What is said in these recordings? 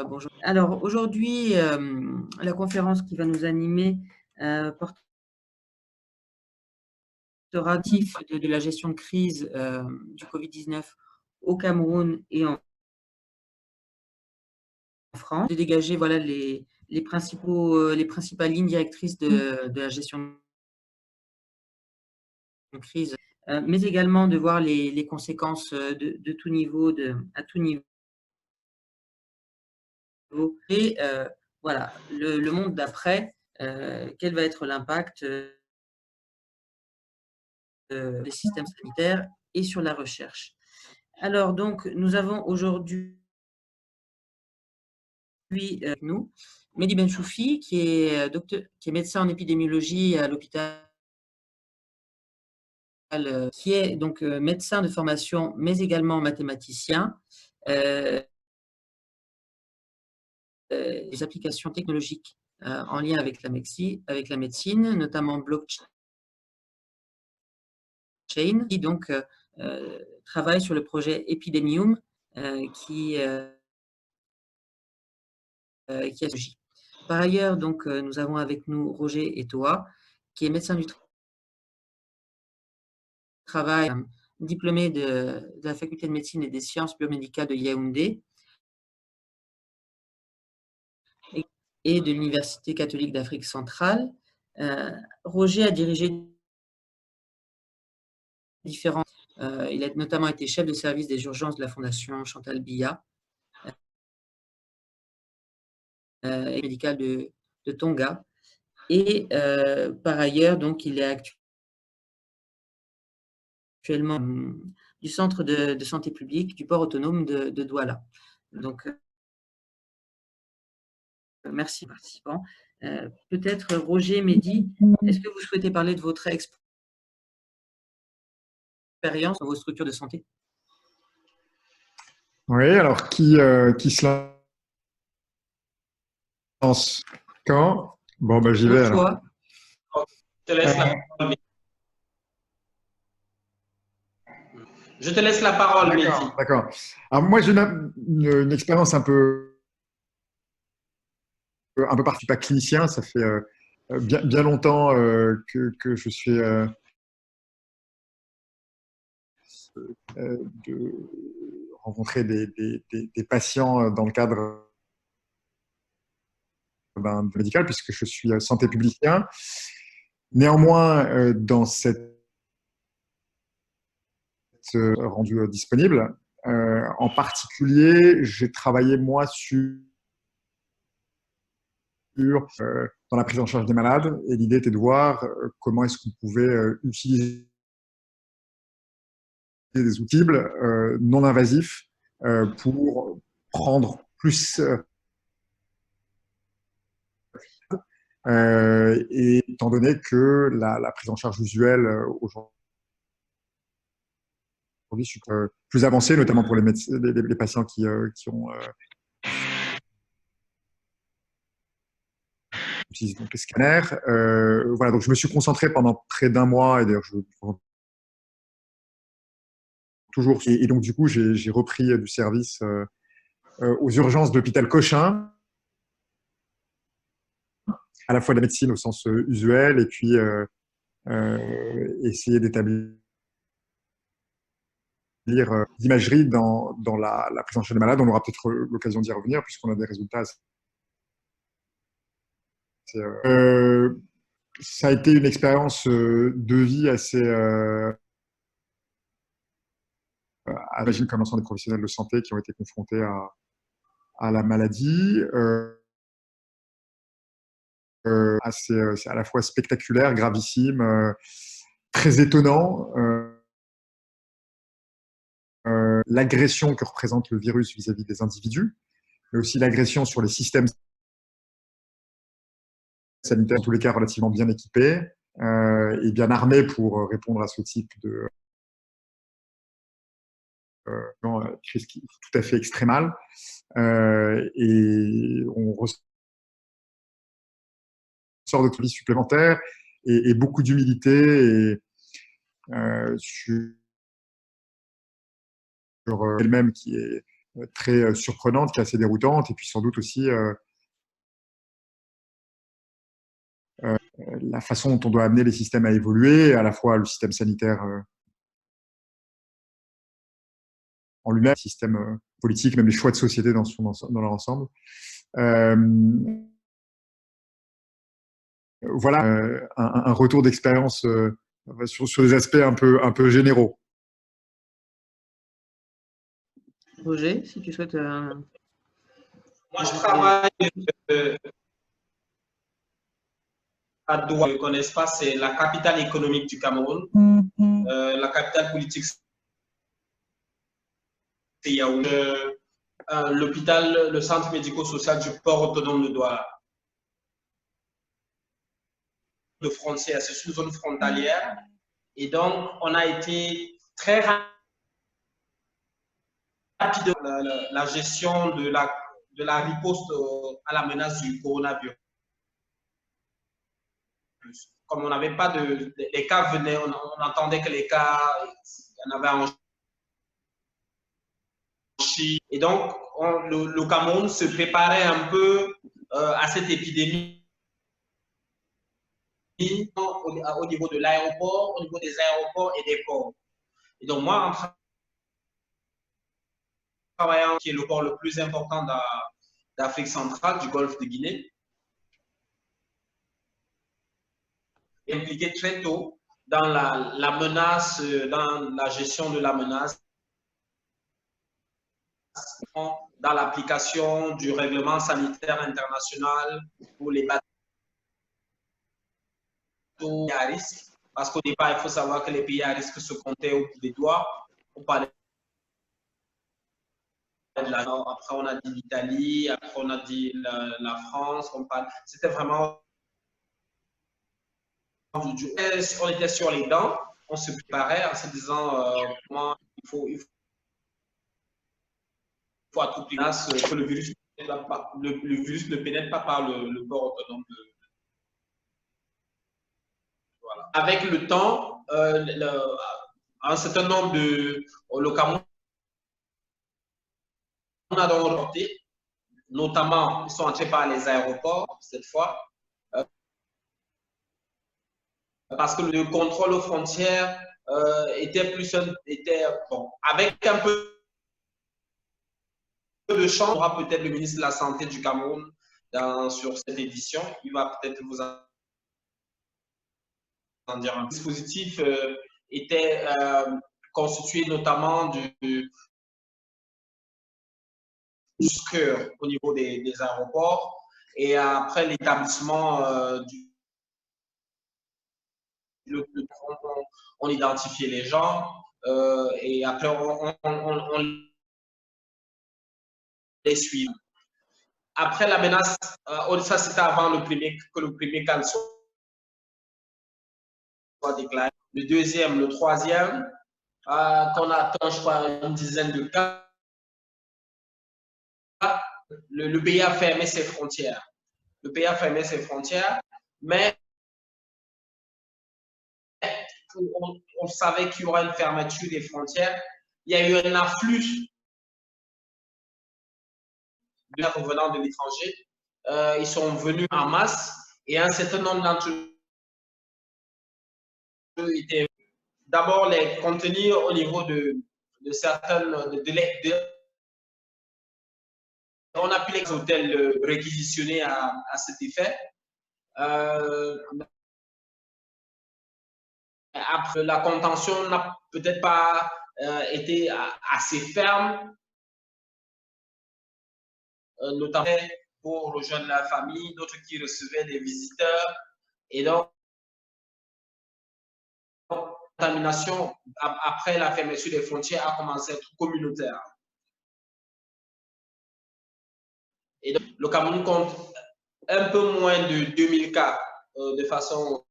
Bonjour. Alors aujourd'hui, la conférence qui va nous animer portera de la gestion de crise du Covid-19 au Cameroun et en France, de dégager voilà, les principales lignes directrices de la gestion de crise, mais également de voir les conséquences de tout niveau, à tout niveau. Et voilà, le monde d'après, quel va être l'impact des systèmes sanitaires et sur la recherche. Alors donc, nous avons aujourd'hui nous Mehdi Benchoufi, qui est médecin en épidémiologie à l'hôpital, qui est donc médecin de formation, mais également mathématicien. Des applications technologiques en lien avec la médecine, notamment blockchain, qui donc travaille sur le projet Epidemium, qui est. Par ailleurs, donc, nous avons avec nous Roger Etoa, qui est médecin du travail, diplômé de la faculté de médecine et des sciences biomédicales de Yaoundé et de l'Université catholique d'Afrique centrale. Roger a dirigé différents. Il a notamment été chef de service des urgences de la Fondation Chantal Biya, médicale de Tonga. Et par ailleurs, donc, il est actuellement du centre de santé publique du port autonome de Douala. Donc, merci participants. Peut-être Roger, Mehdi, est-ce que vous souhaitez parler de votre expérience dans vos structures de santé? Oui, alors qui se lance quand? Bon, ben j'y vais Votre alors. choix. Je te laisse la parole. Je te laisse la parole, Mehdi. D'accord. Alors moi, j'ai une expérience un peu particulière. Je suis pas clinicien, ça fait bien longtemps que je suis de rencontrer des patients dans le cadre d'un médical, puisque je suis santé publicien. Néanmoins, dans cette rendu disponible, en particulier, j'ai travaillé moi dans la prise en charge des malades, et l'idée était de voir comment est-ce qu'on pouvait utiliser des outils non invasifs pour prendre plus et étant donné que la prise en charge usuelle aujourd'hui est plus avancée, notamment pour les patients qui ont utilisé donc les scanners. Voilà, donc je me suis concentré pendant près d'un mois, et d'ailleurs je toujours. Et donc du coup, j'ai repris du service aux urgences de l'hôpital Cochin, à la fois de la médecine au sens usuel, et puis essayer d'établir d'imagerie dans la prise en charge des malades. On aura peut-être l'occasion d'y revenir, puisqu'on a des résultats assez, ça a été une expérience de vie assez j'imagine comme l'ensemble des professionnels de santé qui ont été confrontés à la maladie. C'est à la fois spectaculaire, gravissime, très étonnant. L'agression que représente le virus vis-à-vis des individus, mais aussi l'agression sur les systèmes sanitaires, en tous les cas relativement bien équipés et bien armés pour répondre à ce type de crise qui est tout à fait extrémale. Et on ressort de vie supplémentaire et beaucoup d'humilité sur elle-même qui est très surprenante, qui est assez déroutante, et puis sans doute aussi la façon dont on doit amener les systèmes à évoluer, à la fois le système sanitaire en lui-même, le système politique, même les choix de société dans leur ensemble. Voilà un retour d'expérience sur des aspects un peu généraux. Roger, si tu souhaites. Moi, je travaille à Douala. Je ne connais pas, c'est la capitale économique du Cameroun. La capitale politique, c'est Yaoundé. L'hôpital, le centre médico-social du port autonome de Douala. De frontière, c'est une zone frontalière. Et donc, on a été très rapide la gestion de la riposte à la menace du coronavirus. Comme on n'avait pas les cas venaient, on entendait que les cas, il y en avait en Chine. Et donc, le Cameroun se préparait un peu à cette épidémie au niveau de l'aéroport, au niveau des aéroports et des ports. Et donc, moi, en travaillant, qui est le port le plus important d'Afrique centrale, du golfe de Guinée, impliqué très tôt dans la menace, dans la gestion de la menace, dans l'application du règlement sanitaire international pour les bateaux à risque. Parce qu'au départ, il faut savoir que les pays à risque se comptaient au bout des doigts. On parlait de après, on a dit l'Italie, après, on a dit la France. C'était vraiment. On était sur les dents, on se préparait en se disant comment il faut à tout prix que le virus ne pénètre pas par le port autonome. Voilà. Avec le temps, un certain nombre le Cameroun a donc reporté, notamment, ils sont entrés par les aéroports cette fois, parce que le contrôle aux frontières était bon, avec un peu de chance, on aura peut-être le ministre de la Santé du Cameroun sur cette édition. Il va peut-être vous en dire un. Le dispositif était constitué notamment du SCUR au niveau des aéroports et après l'établissement on identifiait les gens et après on les suit. Après la menace, ça c'était avant que le premier cas soit déclaré. Le deuxième, le troisième, qu'on attend, je crois, une dizaine de cas, le pays a fermé ses frontières. Le pays a fermé ses frontières, mais on savait qu'il y aurait une fermeture des frontières. Il y a eu un afflux de revenants de l'étranger. Ils sont venus en masse et un certain nombre d'entre eux étaient d'abord les contenir au niveau de certaines. On a pu les hôtels réquisitionnés à cet effet. Après, la contention n'a peut-être pas été assez ferme, notamment pour rejoindre la famille, d'autres qui recevaient des visiteurs. Et donc, la contamination, après la fermeture des frontières, a commencé à être communautaire. Et donc, le Cameroun compte un peu moins de 2000 cas de façon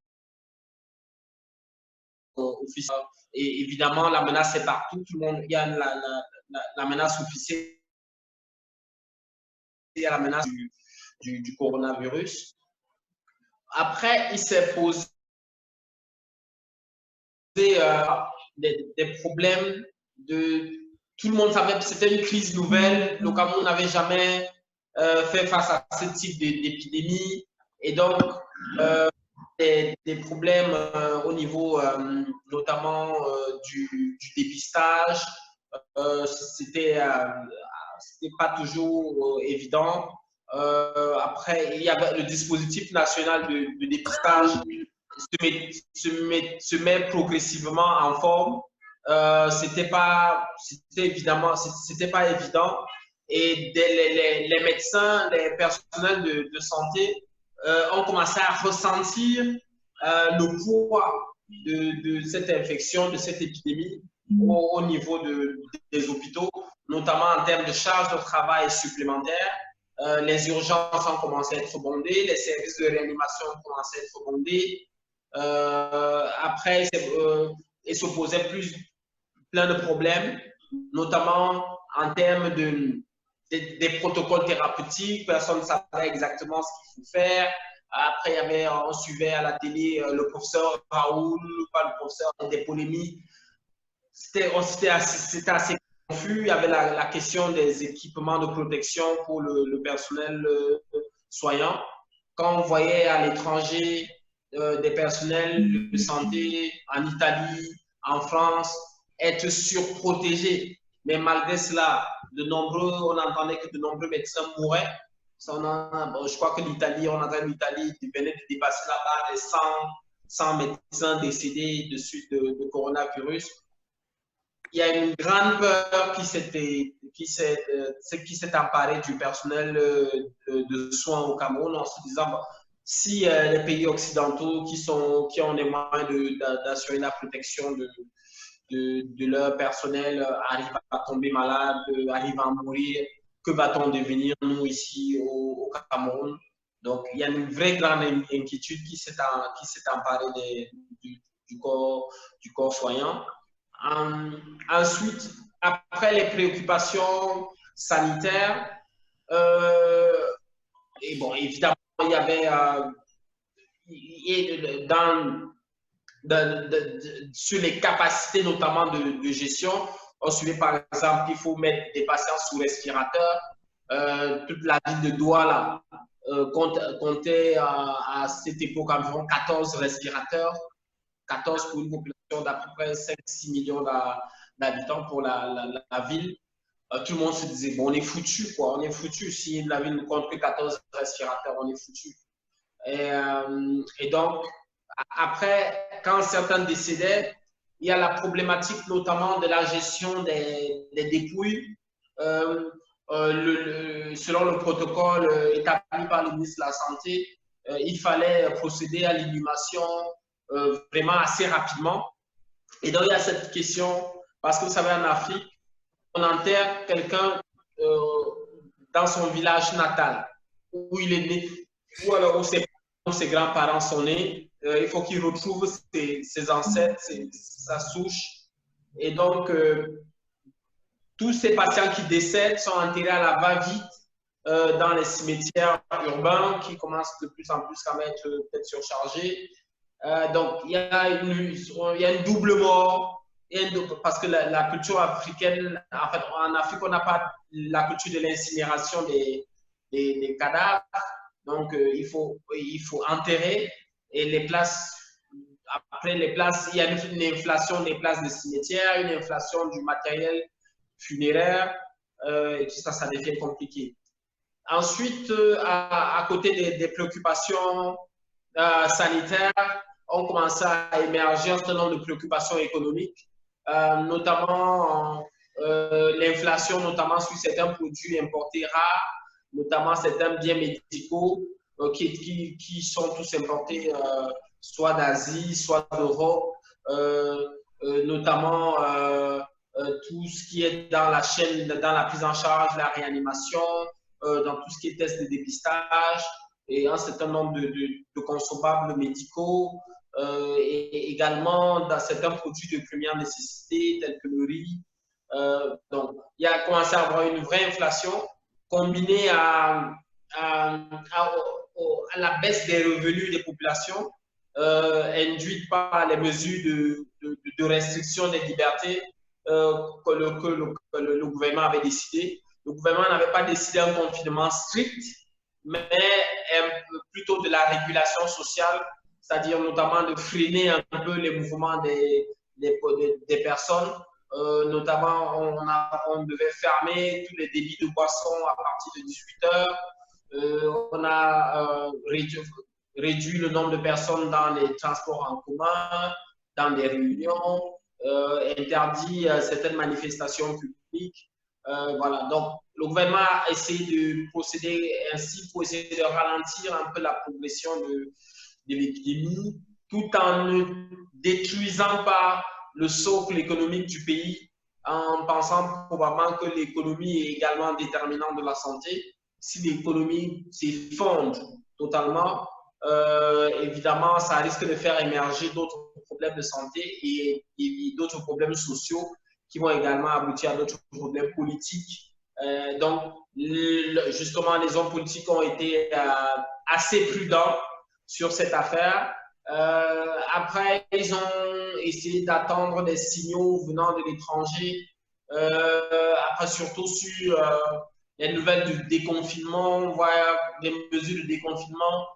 officielle. Et évidemment, la menace est partout. Tout le monde, il y a la menace officielle, il y a la menace du coronavirus. Après, il s'est posé des problèmes tout le monde savait que c'était une crise nouvelle. Le Cameroun n'avait jamais fait face à ce type d'épidémie. Et donc, des problèmes au niveau notamment du dépistage. C'était pas toujours évident. Après, il y avait le dispositif national de dépistage se met progressivement en forme. C'était pas évident. Et les médecins, les personnels de santé ont commencé à ressentir le poids de cette infection, de cette épidémie au niveau des hôpitaux, notamment en termes de charges de travail supplémentaires. Les urgences ont commencé à être bondées, les services de réanimation ont commencé à être bondés. Après, il se posait plein de problèmes, notamment en termes des protocoles thérapeutiques. Personne ne savait exactement ce qu'il faut faire. Après, on suivait à la télé le professeur Raoul, pas le professeur, des polémiques. C'était assez confus. Il y avait la question des équipements de protection pour le personnel soignant. Quand on voyait à l'étranger des personnels de santé en Italie, en France, être surprotégés. Mais malgré cela, on entendait que de nombreux médecins mouraient. Je crois que l'Italie, on entend l'Italie venait de dépasser la barre des 100 médecins décédés de suite de coronavirus. Il y a une grande peur qui s'est emparée du personnel de soins au Cameroun en se disant bon, si les pays occidentaux qui ont les moyens d'assurer la protection de leur personnel arrivent à tomber malade, arrivent à mourir, que va-t-on devenir nous ici au Cameroun? Donc il y a une vraie grande inquiétude qui s'est emparée du corps soignant. Ensuite, après les préoccupations sanitaires, et bon, évidemment, il y avait sur les capacités notamment de gestion, on suivait par exemple qu'il faut mettre des patients sous respirateur. Toute la ville de Douala comptait à cette époque environ 14 respirateurs. 14 pour une population d'à peu près 5-6 millions d'habitants pour la ville. Tout le monde se disait, bon, on est foutu, quoi. On est foutu. Si la ville ne compte que 14 respirateurs, on est foutu. Et donc, après, quand certains décédaient, il y a la problématique notamment de la gestion des dépouilles. Selon le protocole établi par le ministre de la Santé, il fallait procéder à l'inhumation vraiment assez rapidement. Et donc, il y a cette question, parce que vous savez, en Afrique, on enterre quelqu'un dans son village natal, où il est né, ou alors où ses grands-parents sont nés. Il faut qu'il retrouve ses ancêtres, sa souche. Et donc, tous ces patients qui décèdent sont enterrés à la va-vite dans les cimetières urbains qui commencent de plus en plus à être peut-être surchargés. Donc, il y a une double mort, parce que la culture africaine, en fait, en Afrique, on n'a pas la culture de l'incinération des cadavres. Donc, il faut enterrer. Et les places, après les places, il y a une inflation des places de cimetières, une inflation du matériel funéraire, et tout ça, ça devient compliqué. Ensuite, à côté des préoccupations sanitaires, on commence à émerger un certain nombre de préoccupations économiques, notamment l'inflation, notamment sur certains produits importés rares, notamment certains biens médicaux qui sont tous importés soit d'Asie, soit d'Europe, notamment tout ce qui est dans la chaîne, dans la prise en charge, la réanimation, dans tout ce qui est test de dépistage, et un certain nombre de consommables médicaux, et également dans certains produits de première nécessité tels que le riz. Donc, il y a commencé à avoir une vraie inflation combinée à la baisse des revenus des populations, induite par les mesures de restriction des libertés le gouvernement avait décidé. Le gouvernement n'avait pas décidé un confinement strict, mais plutôt de la régulation sociale, c'est-à-dire notamment de freiner un peu les mouvements des personnes. Notamment, on devait fermer tous les débits de boissons à partir de 18 heures. On a réduit le nombre de personnes dans les transports en commun, dans les réunions, interdit certaines manifestations publiques. Voilà. Donc, le gouvernement a essayé de procéder ainsi pour essayer de ralentir un peu la progression de l'épidémie, tout en ne détruisant pas le socle économique du pays, en pensant probablement que l'économie est également déterminante de la santé. Si l'économie s'effondre totalement, évidemment, ça risque de faire émerger d'autres problèmes de santé et d'autres problèmes sociaux qui vont également aboutir à d'autres problèmes politiques. Donc, justement, les hommes politiques ont été assez prudents sur cette affaire. Après, ils ont essayé d'attendre des signaux venant de l'étranger. Après, surtout sur les nouvelles du déconfinement, on voit des mesures de déconfinement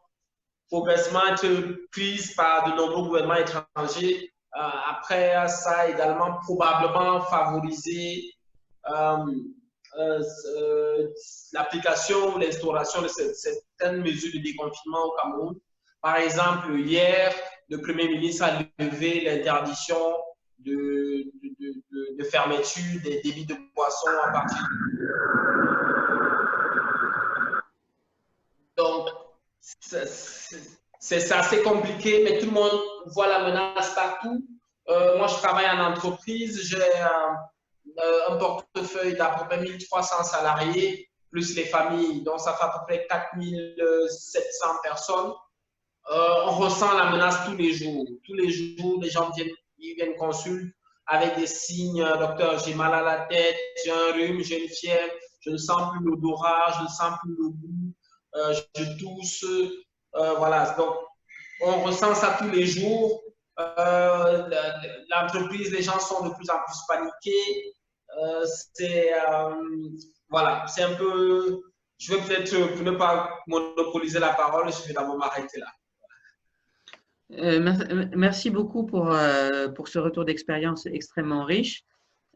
progressivement être prises par de nombreux gouvernements étrangers. Après, ça a également probablement favorisé l'application ou l'instauration de certaines mesures de déconfinement au Cameroun. Par exemple, hier, le Premier ministre a levé l'interdiction de fermeture des débits de boissons à partir Donc, c'est assez compliqué, mais tout le monde voit la menace partout. Moi, je travaille en entreprise, j'ai un portefeuille d'à peu près 1300 salariés, plus les familles, donc ça fait à peu près 4700 personnes. On ressent la menace tous les jours. Tous les jours, les gens viennent consulter avec des signes. Docteur, j'ai mal à la tête, j'ai un rhume, j'ai une fièvre, je ne sens plus l'odorat, je ne sens plus le goût, je tousse. Voilà, donc on ressent ça tous les jours. L'entreprise, les gens sont de plus en plus paniqués. Voilà, c'est un peu. Je vais peut-être, pour ne pas monopoliser la parole, je vais d'abord m'arrêter là. Merci beaucoup pour ce retour d'expérience extrêmement riche.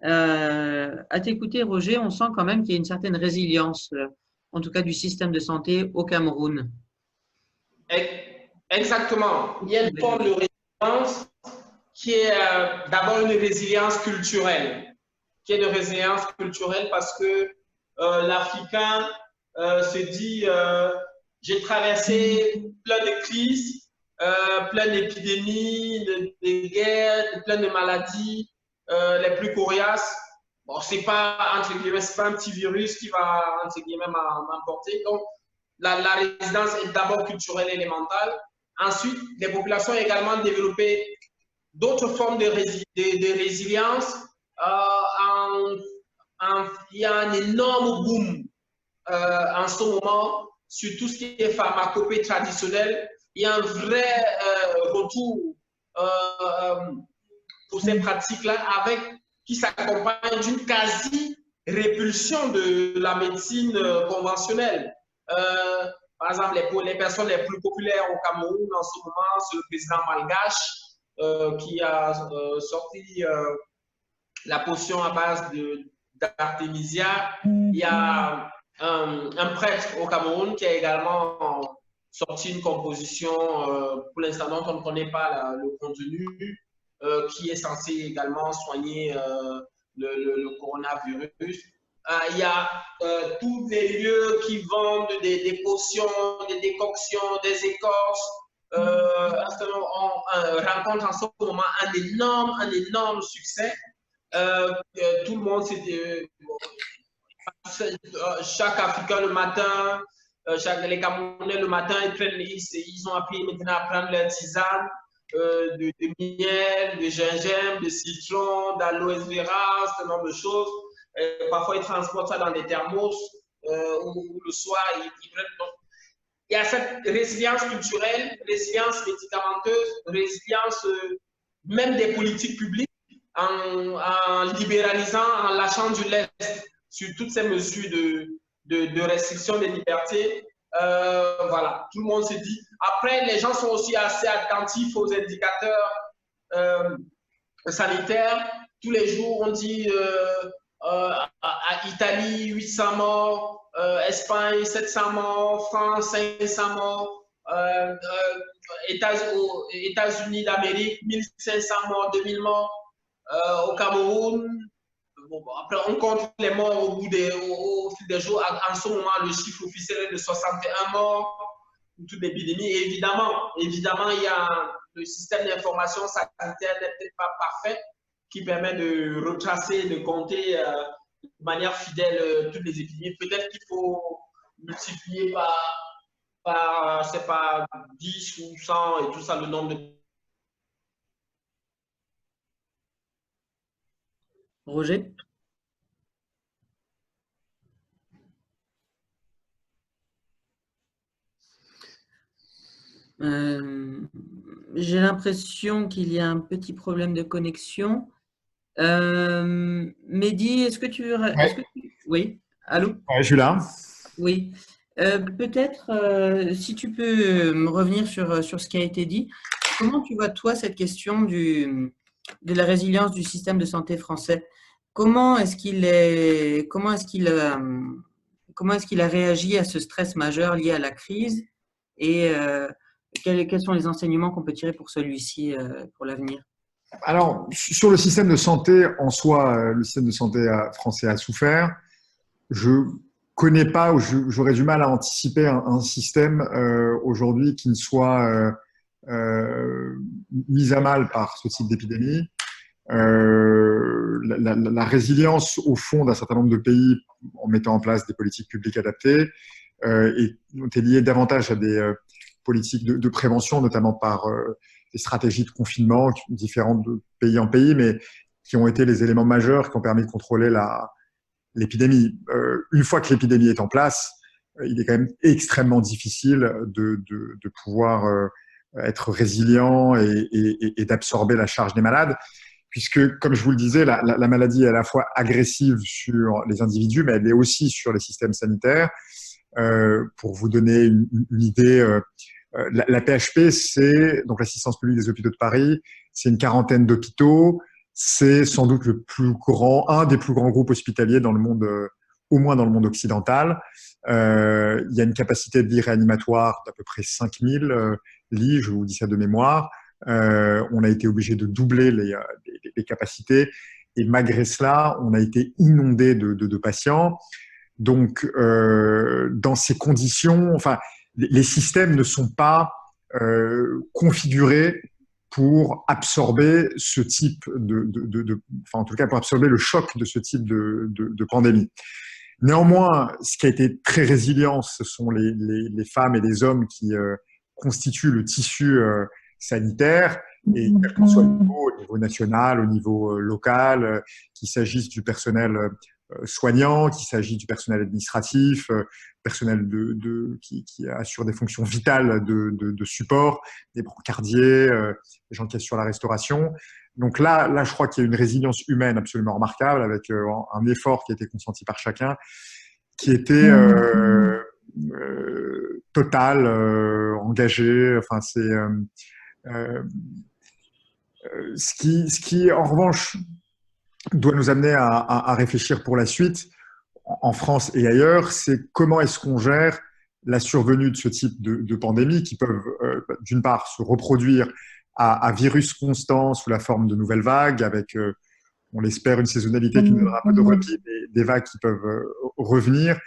À t'écouter, Roger, on sent quand même qu'il y a une certaine résilience, en tout cas du système de santé au Cameroun. Exactement. Il y a une forme de résilience qui est d'abord une résilience culturelle. Qui est de résilience culturelle parce que l'Africain se dit j'ai traversé plein de crises, plein d'épidémies, de guerres, plein de maladies, les plus coriaces. Bon, c'est pas, entre guillemets, c'est pas un petit virus qui va, entre guillemets, m'emporter. Donc, la résilience est d'abord culturelle et élémentale. Ensuite, les populations ont également développé d'autres formes de résilience. Il y a un énorme boom en ce moment sur tout ce qui est pharmacopée traditionnelle. Il y a un vrai retour pour ces pratiques-là qui s'accompagne d'une quasi-répulsion de la médecine conventionnelle. Par exemple, les personnes les plus populaires au Cameroun en ce moment, c'est le président malgache qui a sorti la potion à base d'artémisia. Il y a un prêtre au Cameroun qui a également sorti une composition, pour l'instant dont on ne connaît pas le contenu, qui est censé également soigner le coronavirus. Il y a tous les lieux qui vendent des potions, des décoctions, des écorces. On rencontre en ce moment un énorme succès. Tout le monde, chaque Africain le matin, les Camerounais le matin, ils ont appris maintenant à prendre leur tisane de miel, de gingembre, de citron, d'aloe vera, ce nombre de choses. Parfois, ils transportent ça dans des thermos ou le soir, ils prennent. Il y a cette résilience culturelle, résilience médicamenteuse, résilience même des politiques publiques. en libéralisant, en lâchant du lest sur toutes ces mesures de restriction des libertés. Voilà, tout le monde se dit. Après, les gens sont aussi assez attentifs aux indicateurs sanitaires. Tous les jours, on dit à Italie, 800 morts, Espagne, 700 morts, France, 500 morts, États-Unis d'Amérique, 1500 morts, 2000 morts, au Cameroun. Bon, après, on compte les morts au fil des jours. En ce moment, le chiffre officiel est de 61 morts pour toute l'épidémie. Et évidemment, il y a le système d'information sanitaire n'est peut-être pas parfait, qui permet de retracer, de compter de manière fidèle toutes les épidémies. Peut-être qu'il faut multiplier par c'est pas 10 ou 100 et tout ça, le nombre de... Roger? J'ai l'impression qu'il y a un petit problème de connexion. Mehdi, est-ce que tu... Oui, allô? Ouais, je suis là. Oui. Peut-être, si tu peux me revenir sur ce qui a été dit, comment tu vois, toi, cette question de la résilience du système de santé français? Comment est-ce qu'il a réagi à ce stress majeur lié à la crise et quels sont les enseignements qu'on peut tirer pour celui-ci pour l'avenir? Alors, sur le système de santé en soi, le système de santé français a souffert. Je connais pas, ou j'aurais du mal à anticiper un système aujourd'hui qui ne soit mis à mal par ce type d'épidémie. La résilience, au fond, d'un certain nombre de pays en mettant en place des politiques publiques adaptées est liée davantage à des politiques de prévention, notamment par des stratégies de confinement différentes de pays en pays, mais qui ont été les éléments majeurs qui ont permis de contrôler l'épidémie. Une fois que l'épidémie est en place, il est quand même extrêmement difficile de pouvoir être résilient et d'absorber la charge des malades, puisque, comme je vous le disais, la maladie est à la fois agressive sur les individus, mais elle est aussi sur les systèmes sanitaires. Pour vous donner une idée, la PHP, c'est donc l'assistance publique des hôpitaux de Paris, c'est une quarantaine d'hôpitaux. C'est sans doute un des plus grands groupes hospitaliers dans le monde, au moins dans le monde occidental. Il y a une capacité de lit réanimatoire d'à peu près 5000 lits, je vous dis ça de mémoire. On a été obligé de doubler les capacités et malgré cela, on a été inondé de patients. Donc, dans ces conditions, enfin, les systèmes ne sont pas configurés pour absorber ce type enfin, en tout cas, pour absorber le choc de ce type de pandémie. Néanmoins, ce qui a été très résilient, ce sont les femmes et les hommes qui constituent le tissu sanitaire, et quel que soit le niveau, au niveau national, au niveau local, qu'il s'agisse du personnel soignant, qu'il s'agisse du personnel administratif, personnel qui assure des fonctions vitales de support, des brancardiers, les gens qui assurent la restauration. Donc là, je crois qu'il y a une résilience humaine absolument remarquable, avec un effort qui a été consenti par chacun, qui était total, engagé. Enfin, c'est ce qui, en revanche, doit nous amener à réfléchir pour la suite, en France et ailleurs, c'est comment est-ce qu'on gère la survenue de ce type de pandémies qui peuvent, d'une part, se reproduire à virus constant sous la forme de nouvelles vagues, avec, on l'espère, une saisonnalité qui nous donnera un peu de répit, des vagues qui peuvent revenir,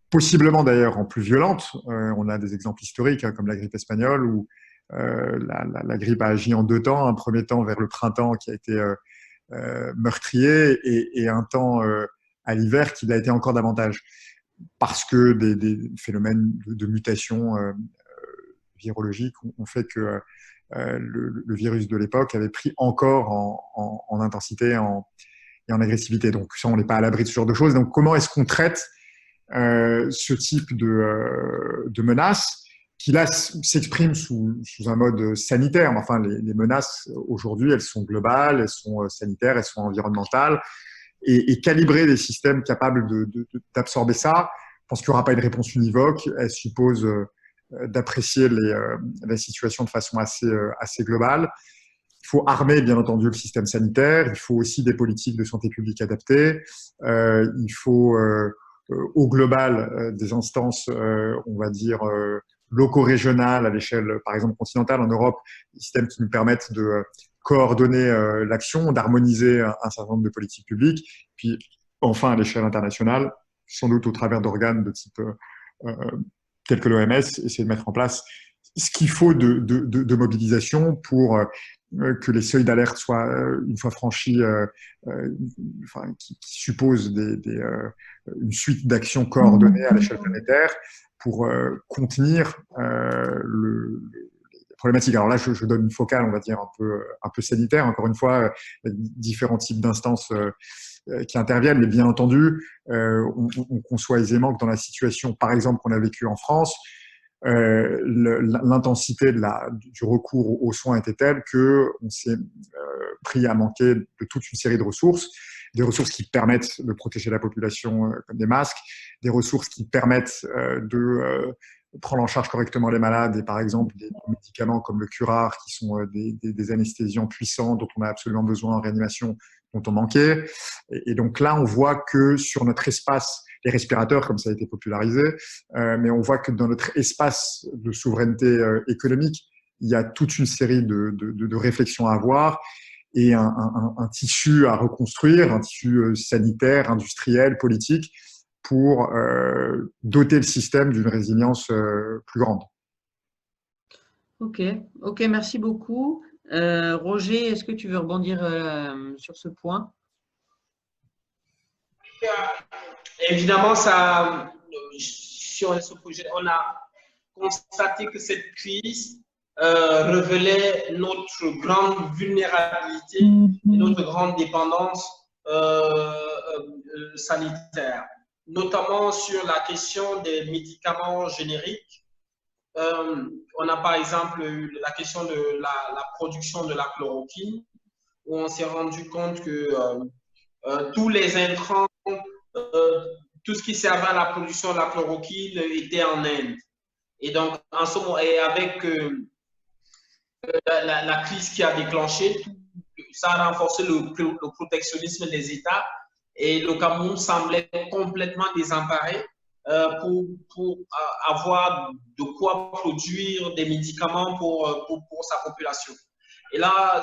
possiblement d'ailleurs en plus violentes. On a des exemples historiques, hein, comme la grippe espagnole, où la grippe a agi en deux temps. Un premier temps vers le printemps qui a été meurtrier, et un temps à l'hiver qui l'a été encore davantage, parce que des phénomènes de mutation virologique ont fait que le virus de l'époque avait pris encore en intensité et en agressivité. Donc ça, on n'est pas à l'abri de ce genre de choses. Donc comment est-ce qu'on traite ce type de menaces? qui là s'exprime sous un mode sanitaire. Mais enfin, les menaces aujourd'hui, elles sont globales, elles sont sanitaires, elles sont environnementales. Et calibrer des systèmes capables d'absorber ça, je pense qu'il n'y aura pas une réponse univoque. Elle suppose d'apprécier la situation de façon assez globale. Il faut armer, bien entendu, le système sanitaire. Il faut aussi des politiques de santé publique adaptées. Il faut, au global, des instances, on va dire, loco-régionales à l'échelle, par exemple, continentale en Europe, des systèmes qui nous permettent de coordonner l'action, d'harmoniser un certain nombre de politiques publiques. Puis, enfin, à l'échelle internationale, sans doute au travers d'organes de type tels que l'OMS, essayer de mettre en place ce qu'il faut de mobilisation pour que les seuils d'alerte soient, une fois franchis, enfin, qui suppose une suite d'actions coordonnées à l'échelle planétaire pour contenir les problématiques. Alors là, je donne une focale, on va dire, un peu sanitaire. Encore une fois, il y a différents types d'instances qui interviennent, mais bien entendu, on conçoit aisément que dans la situation, par exemple, qu'on a vécue en France, l'intensité du recours aux soins était telle qu'on s'est pris à manquer de toute une série de ressources, des ressources qui permettent de protéger la population comme des masques, des ressources qui permettent de prendre en charge correctement les malades et par exemple des médicaments comme le curare qui sont des anesthésiants puissants dont on a absolument besoin en réanimation, dont on manquait. Et donc là, on voit que sur notre espace, les respirateurs, comme ça a été popularisé, mais on voit que dans notre espace de souveraineté économique, il y a toute une série de réflexions à avoir et un tissu à reconstruire, un tissu sanitaire, industriel, politique, pour doter le système d'une résilience plus grande. Ok, merci beaucoup. Roger, est-ce que tu veux rebondir sur ce point? Évidemment, sur ce projet, on a constaté que cette crise révélait notre grande vulnérabilité et notre grande dépendance sanitaire, notamment sur la question des médicaments génériques. On a par exemple eu la question de la production de la chloroquine, où on s'est rendu compte que tous les intrants, tout ce qui servait à la production de la chloroquine était en Inde. Et donc, en ce moment, et avec la crise qui a déclenché, ça a renforcé le protectionnisme des États et le Cameroun semblait complètement désemparé pour avoir de quoi produire des médicaments pour sa population. Et là,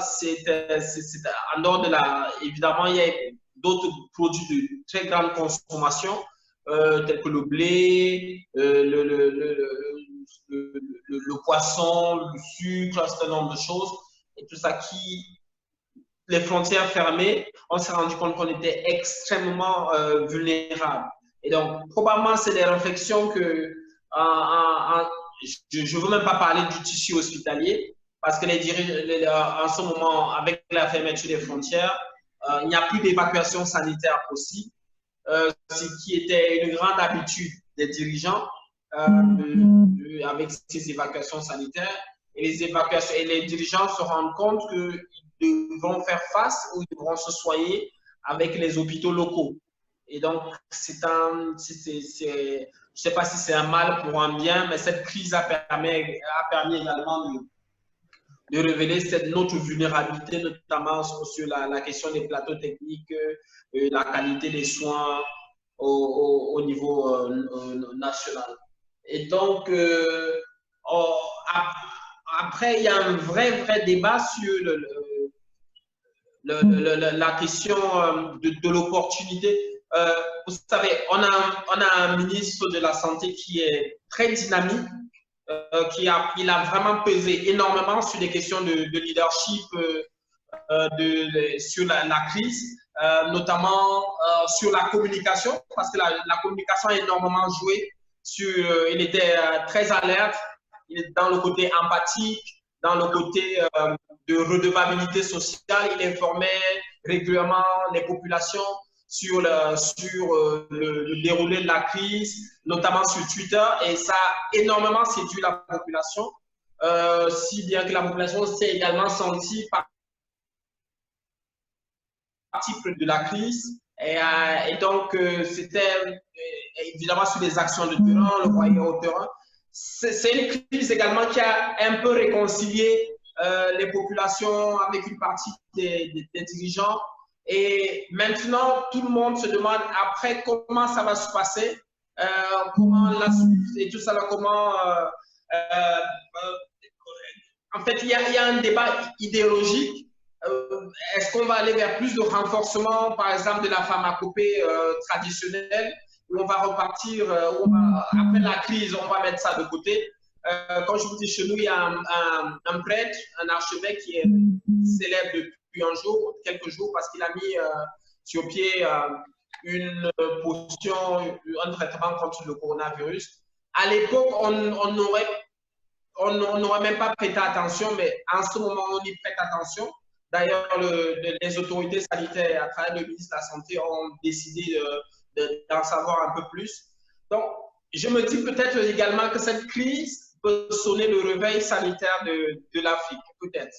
en dehors de évidemment, il y a d'autres produits de très grande consommation, tels que le blé, le poisson, le sucre, un certain nombre de choses, et tout ça les frontières fermées, on s'est rendu compte qu'on était extrêmement vulnérable. Et donc, probablement, c'est des réflexions que je ne veux même pas parler du tissu hospitalier, parce que en ce moment, avec la fermeture des frontières, il n'y a plus d'évacuation sanitaire possible, ce qui était une grande habitude des dirigeants avec ces évacuations sanitaires. Et les dirigeants se rendent compte qu'ils devront faire face ou ils devront se soigner avec les hôpitaux locaux. Et donc, je ne sais pas si c'est un mal pour un bien, mais cette crise a permis également de révéler notre vulnérabilité, notamment sur la question des plateaux techniques, la qualité des soins au niveau national. Et donc, après, il y a un vrai débat sur la question de l'opportunité. Vous savez, on a un ministre de la Santé qui est très dynamique, il a vraiment pesé énormément sur les questions de leadership sur la crise, notamment sur la communication, parce que la communication a énormément joué il était très alerte, il est dans le côté empathique, dans le côté de redevabilité sociale, il informait régulièrement les populations le déroulé de la crise, notamment sur Twitter, et ça a énormément séduit la population, si bien que la population s'est également sentie partie de la crise. Et donc, c'était évidemment sur les actions de terrain, le voyait au terrain. C'est une crise également qui a un peu réconcilié les populations avec une partie des dirigeants. Et maintenant, tout le monde se demande après comment ça va se passer, comment la suite et tout ça, comment. En fait, il y a un débat idéologique. Est-ce qu'on va aller vers plus de renforcement, par exemple, de la pharmacopée traditionnelle, où on va repartir, après la crise, on va mettre ça de côté. Quand je vous dis chez nous, il y a un prêtre, un archevêque qui est célèbre depuis quelques jours, parce qu'il a mis sur pied une potion, un traitement contre le coronavirus. À l'époque, on n'aurait même pas prêté attention, mais en ce moment, on y prête attention. D'ailleurs, les autorités sanitaires, à travers le ministre de la Santé, ont décidé d'en savoir un peu plus. Donc, je me dis peut-être également que cette crise peut sonner le réveil sanitaire de l'Afrique, peut-être.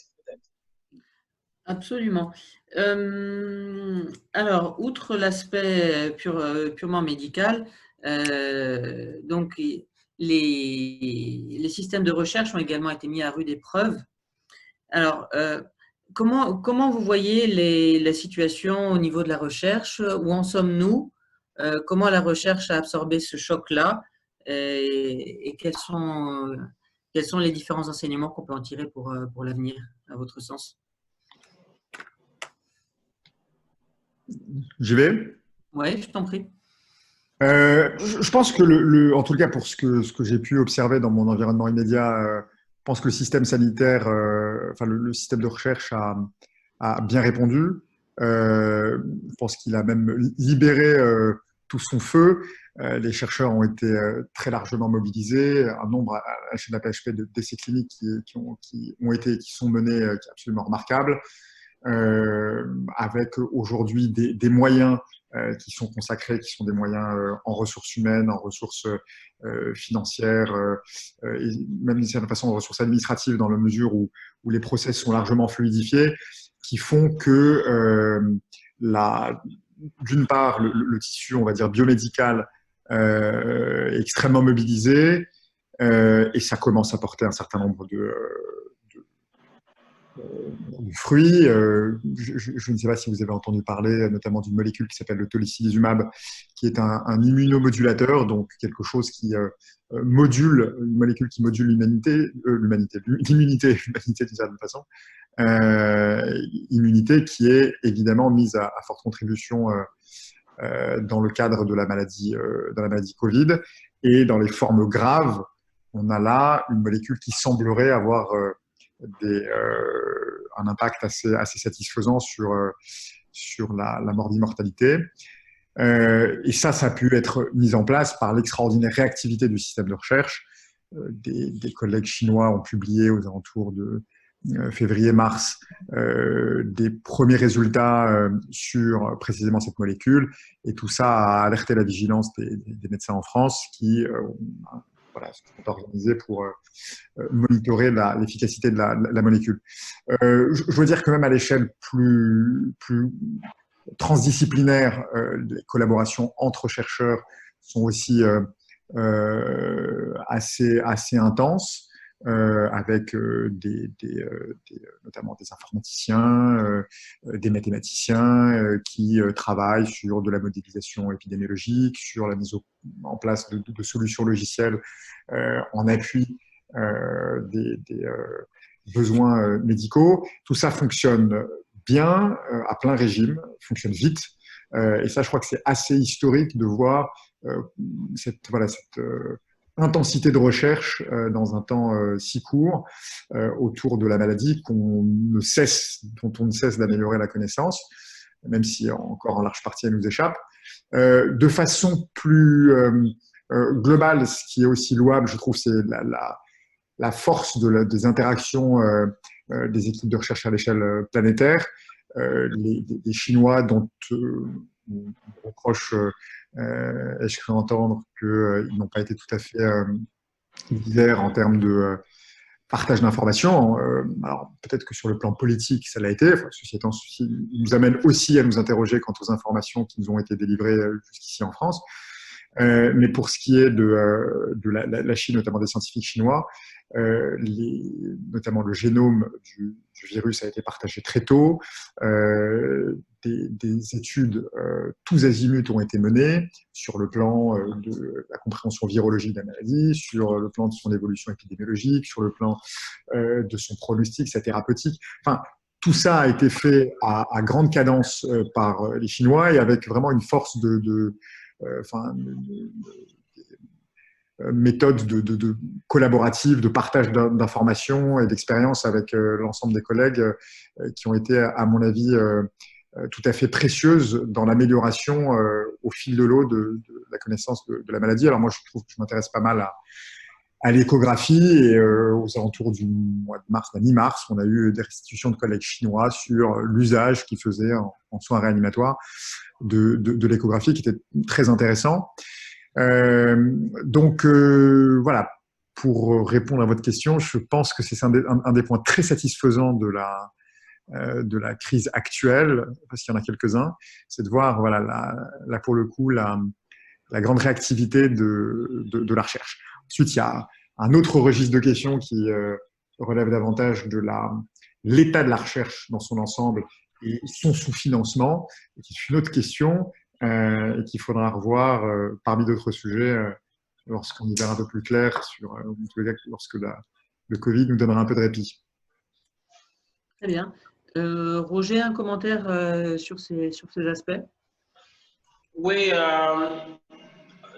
Absolument. Alors, outre l'aspect purement médical, donc les systèmes de recherche ont également été mis à rude épreuve. Alors, comment vous voyez la situation au niveau de la recherche? Où en sommes-nous? Comment la recherche a absorbé ce choc-là? Et quels sont les différents enseignements qu'on peut en tirer pour l'avenir, à votre sens? J'y vais? Oui, je t'en prie. Je pense que, en tout cas pour ce que j'ai pu observer dans mon environnement immédiat, je pense que le système sanitaire, enfin le système de recherche a bien répondu. Je pense qu'il a même libéré tout son feu. Les chercheurs ont été très largement mobilisés. Un nombre à l'échelle de la PHP d'essais cliniques qui sont menés qui est absolument remarquable. Avec aujourd'hui des moyens qui sont consacrés, qui sont des moyens en ressources humaines, en ressources financières, et même d'une certaine façon en ressources administratives, dans la mesure où les process sont largement fluidifiés, qui font que d'une part, le tissu, on va dire, biomédical est extrêmement mobilisé, et ça commence à porter un certain nombre de fruits. Je ne sais pas si vous avez entendu parler notamment d'une molécule qui s'appelle le tolicilizumab, qui est un immunomodulateur, donc quelque chose qui module, une molécule qui module l'immunité d'une certaine façon, immunité qui est évidemment mise à forte contribution dans le cadre de la maladie Covid. Et dans les formes graves, on a là une molécule qui semblerait avoir un impact assez satisfaisant sur la mortalité. Et ça a pu être mis en place par l'extraordinaire réactivité du système de recherche. Des collègues chinois ont publié aux alentours de février-mars des premiers résultats sur précisément cette molécule. Et tout ça a alerté la vigilance des médecins en France qui sont organisés pour monitorer l'efficacité de la molécule. Je veux dire que même à l'échelle plus transdisciplinaire, les collaborations entre chercheurs sont aussi assez intenses, avec notamment des informaticiens, des mathématiciens qui travaillent sur de la modélisation épidémiologique, sur la mise en place de solutions logicielles en appui des besoins médicaux. Tout ça fonctionne bien, à plein régime, fonctionne vite. Et ça, je crois que c'est assez historique de voir cette intensité de recherche dans un temps si court autour de la maladie dont on ne cesse d'améliorer la connaissance, même si encore en large partie elle nous échappe. De façon plus globale, ce qui est aussi louable, je trouve, c'est la force des interactions des équipes de recherche à l'échelle planétaire. Les Chinois, dont on reproche, ai-je cru entendre, qu'ils n'ont pas été tout à fait divers en termes de partage d'informations. Alors, peut-être que sur le plan politique, ça l'a été. Enfin, ceci étant, ceci nous amène aussi à nous interroger quant aux informations qui nous ont été délivrées jusqu'ici en France. Mais pour ce qui est de la Chine, notamment des scientifiques chinois, notamment le génome du virus a été partagé très tôt. Des études tous azimuts ont été menées sur le plan de la compréhension virologique de la maladie, sur le plan de son évolution épidémiologique, sur le plan de son pronostic, sa thérapeutique. Enfin, tout ça a été fait à grande cadence par les Chinois et avec vraiment une force méthode de collaborative, de partage d'informations et d'expériences avec l'ensemble des collègues qui ont été, à mon avis, tout à fait précieuses dans l'amélioration au fil de l'eau de la connaissance de la maladie. Alors moi, je trouve que je m'intéresse pas mal à l'échographie et aux alentours du mois de mars, mi-mars, on a eu des restitutions de collègues chinois sur l'usage qu'ils faisaient en soins réanimatoires de l'échographie, qui était très intéressant. Donc voilà, pour répondre à votre question, je pense que c'est un des points très satisfaisants de la crise actuelle, parce qu'il y en a quelques-uns, c'est de voir, voilà, là pour le coup, la grande réactivité de la recherche. Ensuite, il y a un autre registre de questions qui relève davantage de l'état de la recherche dans son ensemble et son sous-financement, et qui est une autre question et qu'il faudra revoir parmi d'autres sujets lorsqu'on y verra un peu plus clair, lorsque le Covid nous donnera un peu de répit. Très bien. Roger, un commentaire sur ces aspects? Oui,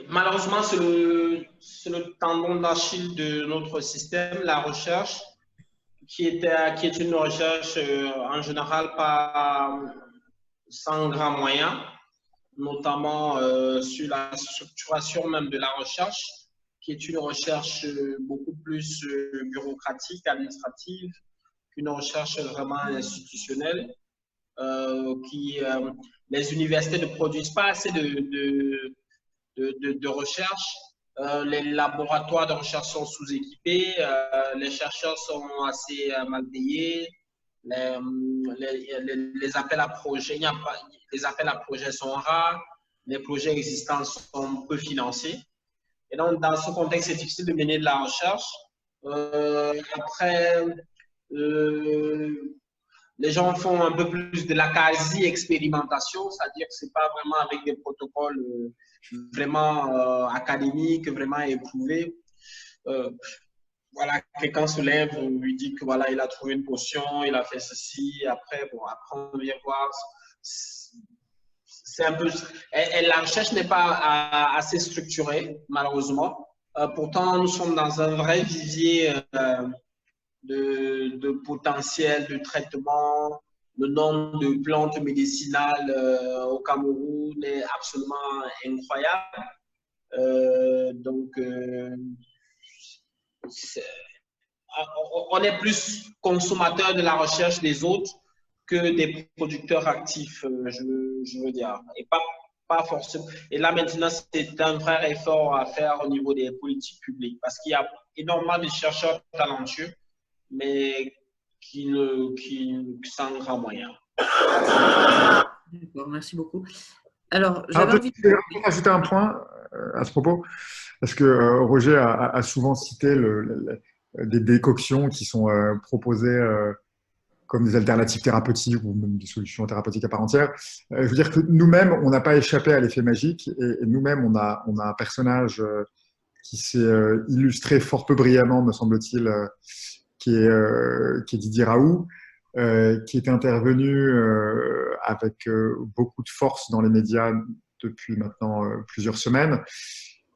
malheureusement, c'est le tendon d'Achille de notre système, la recherche, qui est une recherche en général pas sans grand moyen, notamment sur la structuration même de la recherche, qui est une recherche beaucoup plus bureaucratique, administrative, qu'une recherche vraiment institutionnelle. Les universités ne produisent pas assez de recherche. Les laboratoires de recherche sont sous-équipés, les chercheurs sont assez mal payés, les appels à projets, les appels à projets sont rares, les projets existants sont peu financés. Et donc, dans ce contexte, c'est difficile de mener de la recherche. Après, les gens font un peu plus de la quasi-expérimentation, c'est-à-dire que ce n'est pas vraiment avec des protocoles vraiment académiques, vraiment éprouvés. Voilà, quelqu'un se lève, lui dit que voilà, il a trouvé une potion, il a fait ceci, après on vient voir. C'est un peu, la recherche n'est pas assez structurée, malheureusement. Pourtant, nous sommes dans un vrai vivier de potentiel de traitement. Le nombre de plantes médicinales au Cameroun est absolument incroyable. On est plus consommateur de la recherche des autres que des producteurs actifs, je veux dire. Et pas forcément. Et là, maintenant, c'est un vrai effort à faire au niveau des politiques publiques parce qu'il y a énormément de chercheurs talentueux, mais qui sans grand moyen. D'accord, merci beaucoup. Alors, j'avais envie de rajouter un point à ce propos, parce que Roger a souvent cité des décoctions qui sont proposées comme des alternatives thérapeutiques ou même des solutions thérapeutiques à part entière. Je veux dire que nous-mêmes, on n'a pas échappé à l'effet magique et nous-mêmes, on a un personnage qui s'est illustré fort peu brillamment, me semble-t-il, qui est Didier Raoult, qui est intervenu avec beaucoup de force dans les médias depuis maintenant plusieurs semaines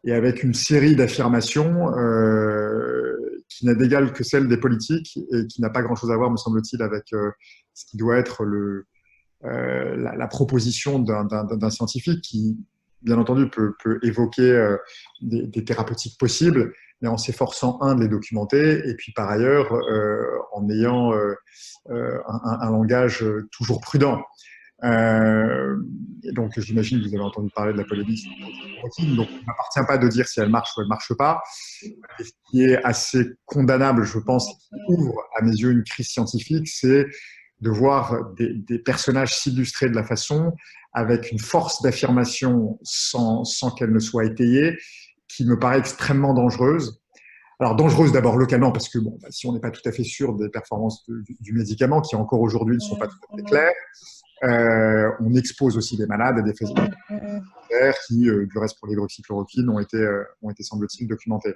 et avec une série d'affirmations qui n'a d'égal que celle des politiques et qui n'a pas grand-chose à voir, me semble-t-il, avec ce qui doit être la proposition d'un scientifique qui, bien entendu, peut évoquer des thérapeutiques possibles, mais en s'efforçant, de les documenter, et puis par ailleurs, en ayant un langage toujours prudent. Et donc, j'imagine que vous avez entendu parler de la polémique sur l'hydroxychloroquine. Donc, il ne m'appartient pas de dire si elle marche ou elle ne marche pas. Et ce qui est assez condamnable, je pense, et qui ouvre à mes yeux une crise scientifique, c'est de voir des personnages s'illustrer de la façon, avec une force d'affirmation sans qu'elle ne soit étayée, qui me paraît extrêmement dangereuse. Alors, dangereuse d'abord localement, parce que bon, si on n'est pas tout à fait sûr des performances du médicament, qui encore aujourd'hui ne sont pas tout à fait claires, on expose aussi des malades à des faits qui, du reste pour l'hydroxychloroquine, ont été semble-t-il, documentés.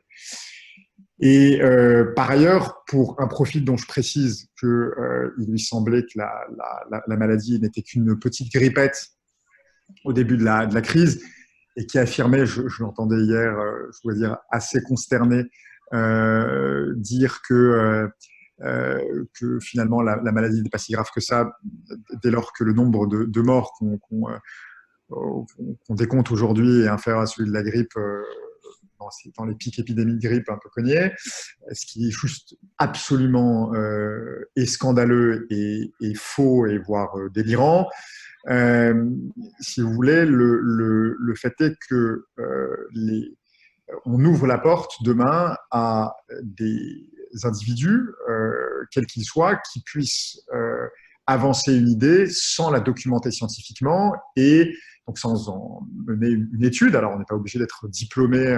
Et par ailleurs, pour un profil dont je précise qu'il lui semblait que la maladie n'était qu'une petite grippette au début de la crise, et qui affirmait, je l'entendais hier, je dois dire assez consterné, dire que finalement la maladie n'est pas si grave que ça, dès lors que le nombre de morts qu'on décompte aujourd'hui est inférieur à celui de la grippe dans les pics épidémiques de grippe un peu cognés, ce qui est juste absolument et scandaleux et faux et voire délirant. Si vous voulez, le fait est que on ouvre la porte demain à des individus, quels qu'ils soient, qui puissent avancer une idée sans la documenter scientifiquement et donc sans en mener une étude. Alors, on n'est pas obligé d'être diplômé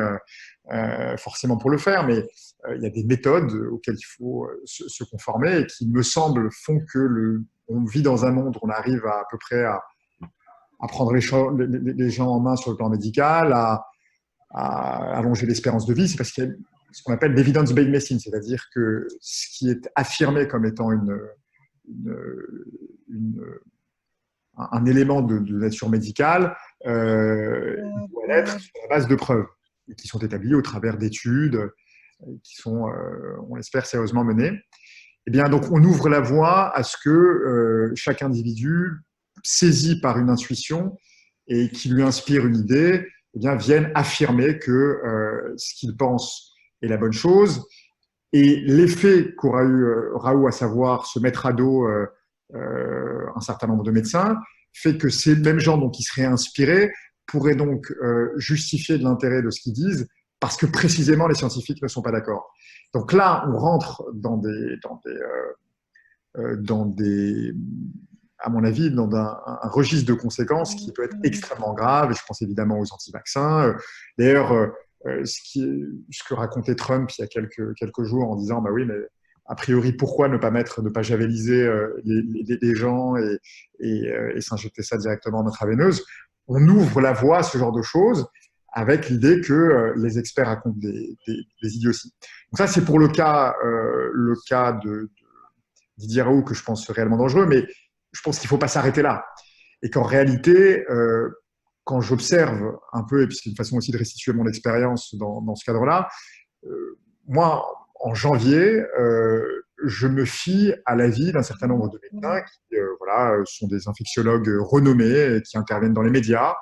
forcément pour le faire, mais il y a des méthodes auxquelles il faut se conformer et qui, me semble, font que on vit dans un monde où on arrive à peu près à prendre les gens en main sur le plan médical, à allonger l'espérance de vie. C'est parce qu'il y a ce qu'on appelle l'evidence-based medicine, c'est-à-dire que ce qui est affirmé comme étant un élément de nature médicale doit être sur la base de preuves et qui sont établies au travers d'études qui sont, on l'espère, sérieusement menées. Eh bien, donc, on ouvre la voie à ce que chaque individu, saisi par une intuition et qui lui inspire une idée, eh bien, vienne affirmer que ce qu'il pense est la bonne chose. Et l'effet qu'aura eu Raoult, à savoir se mettre à dos un certain nombre de médecins, fait que ces mêmes gens donc, qui seraient inspirés pourraient donc justifier de l'intérêt de ce qu'ils disent parce que précisément les scientifiques ne sont pas d'accord. Donc là, on rentre dans à mon avis, dans un registre de conséquences qui peut être extrêmement grave, et je pense évidemment aux anti-vaccins. D'ailleurs, ce que racontait Trump il y a quelques jours en disant, bah oui, mais a priori, pourquoi ne pas javeliser les gens et s'injecter ça directement en intraveineuse? On ouvre la voie à ce genre de choses avec l'idée que les experts racontent des idioties. Donc ça, c'est pour le cas de Didier Raoult que je pense réellement dangereux, mais je pense qu'il ne faut pas s'arrêter là. Et qu'en réalité, quand j'observe un peu, et puis c'est une façon aussi de restituer mon expérience dans ce cadre-là, moi, en janvier, je me fie à l'avis d'un certain nombre de médecins qui sont des infectiologues renommés et qui interviennent dans les médias.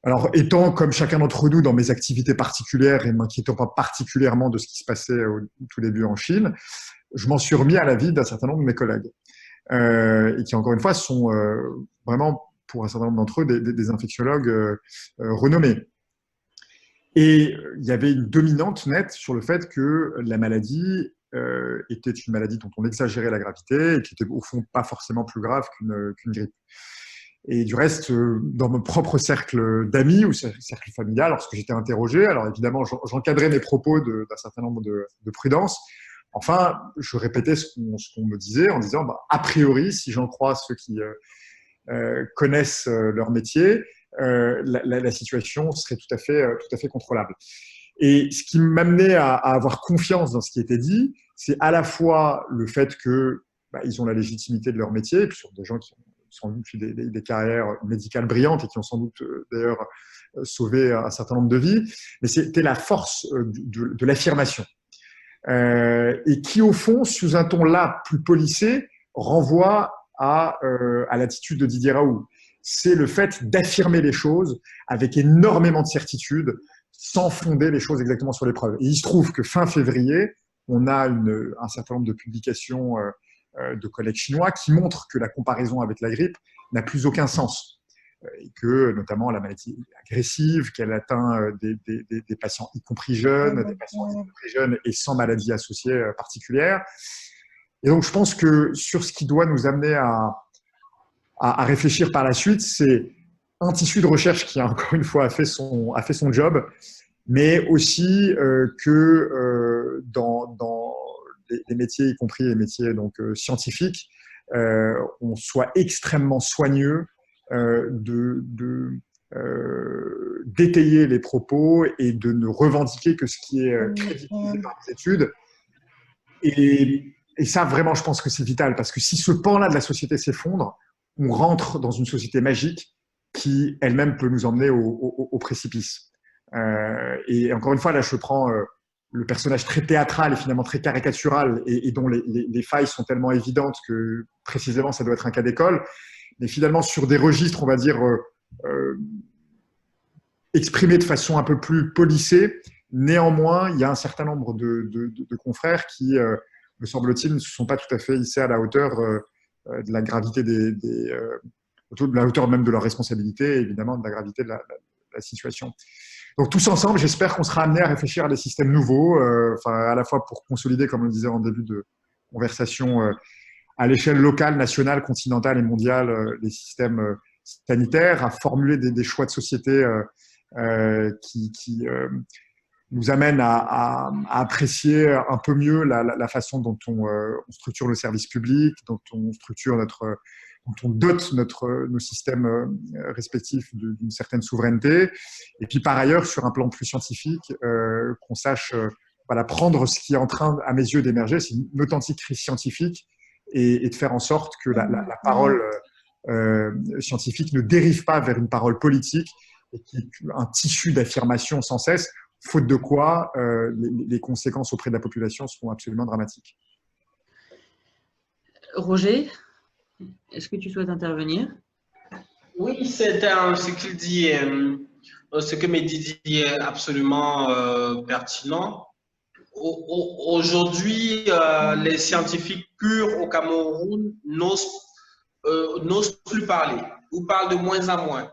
Alors, étant comme chacun d'entre nous dans mes activités particulières et m'inquiétant pas particulièrement de ce qui se passait au tout début en Chine, je m'en suis remis à l'avis d'un certain nombre de mes collègues. Et qui, encore une fois, sont vraiment, pour un certain nombre d'entre eux, des infectiologues renommés. Et il y avait une dominante nette sur le fait que la maladie était une maladie dont on exagérait la gravité et qui était, au fond, pas forcément plus grave qu'une grippe. Et du reste, dans mon propre cercle d'amis ou cercle familial, lorsque j'étais interrogé, alors évidemment, j'encadrais mes propos d'un certain nombre de prudences. Enfin, je répétais ce qu'on me disait en disant, a priori, si j'en crois ceux qui connaissent leur métier, la situation serait tout à fait contrôlable. Et ce qui m'amenait à avoir confiance dans ce qui était dit, c'est à la fois le fait que ils ont la légitimité de leur métier, et puis sur des gens qui ont sans doute eu des carrières médicales brillantes et qui ont sans doute d'ailleurs sauvé un certain nombre de vies, mais c'était la force de l'affirmation. Et qui, au fond, sous un ton là plus policé, renvoie à l'attitude de Didier Raoult. C'est le fait d'affirmer les choses avec énormément de certitude, sans fonder les choses exactement sur les preuves. Et il se trouve que fin février, on a un certain nombre de publications de collègues chinois qui montrent que la comparaison avec la grippe n'a plus aucun sens. Et que, notamment, la maladie agressive, qu'elle atteint des patients, y compris jeunes, des patients y compris jeunes et sans maladie associée particulière. Et donc, je pense que sur ce qui doit nous amener à réfléchir par la suite, c'est un tissu de recherche qui, encore une fois, a fait son job, mais aussi dans les métiers, y compris les métiers donc, scientifiques, on soit extrêmement soigneux d'étayer les propos et de ne revendiquer que ce qui est crédibilisé par les études. Et ça, vraiment, je pense que c'est vital, parce que si ce pan-là de la société s'effondre, on rentre dans une société magique qui, elle-même, peut nous emmener au précipice. Et encore une fois, là, je prends le personnage très théâtral et finalement très caricatural et dont les failles sont tellement évidentes que, précisément, ça doit être un cas d'école. Mais finalement, sur des registres, on va dire, exprimés de façon un peu plus polissée, néanmoins, il y a un certain nombre de confrères qui, me semble-t-il, ne se sont pas tout à fait hissés à la hauteur de la gravité de la hauteur même de leur responsabilité et évidemment de la gravité de la situation. Donc tous ensemble, j'espère qu'on sera amené à réfléchir à des systèmes nouveaux, à la fois pour consolider, comme on le disait en début de conversation, à l'échelle locale, nationale, continentale et mondiale, les systèmes sanitaires, à formuler des choix de société qui nous amènent à apprécier un peu mieux la façon dont on structure le service public, dont on structure dont on dote nos systèmes respectifs d'une certaine souveraineté. Et puis par ailleurs, sur un plan plus scientifique, qu'on sache prendre ce qui est en train, à mes yeux, d'émerger, c'est une authentique crise scientifique, et de faire en sorte que la parole scientifique ne dérive pas vers une parole politique et qui est un tissu d'affirmation sans cesse, faute de quoi les conséquences auprès de la population seront absolument dramatiques. Roger, est-ce que tu souhaites intervenir? Oui, c'est ce qu'il dit, ce que Mehdi dit est absolument pertinent. Aujourd'hui, les scientifiques purs au Cameroun n'osent plus parler, ou parlent de moins en moins.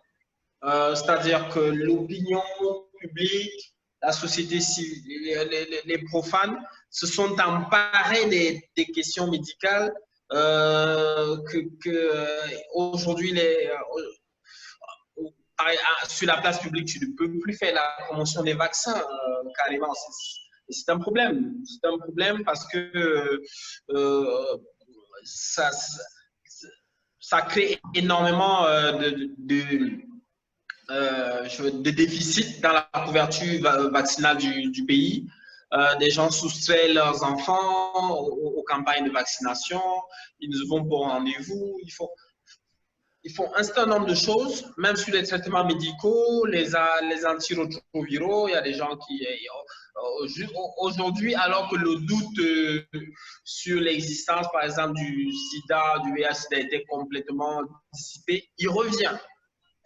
C'est-à-dire que l'opinion publique, la société civile, les profanes se sont emparés des questions médicales aujourd'hui, sur la place publique, tu ne peux plus faire la promotion des vaccins, carrément. C'est un problème. C'est un problème parce que ça crée énormément de déficits dans la couverture vaccinale du pays. Des gens soustraient leurs enfants aux campagnes de vaccination, ils ne vont pas au rendez-vous, ils font un certain nombre de choses, même sur les traitements médicaux, les antirétroviraux. Il y a des gens qui, aujourd'hui, alors que le doute sur l'existence, par exemple, du sida, du VIH-Sida était complètement dissipé, il revient.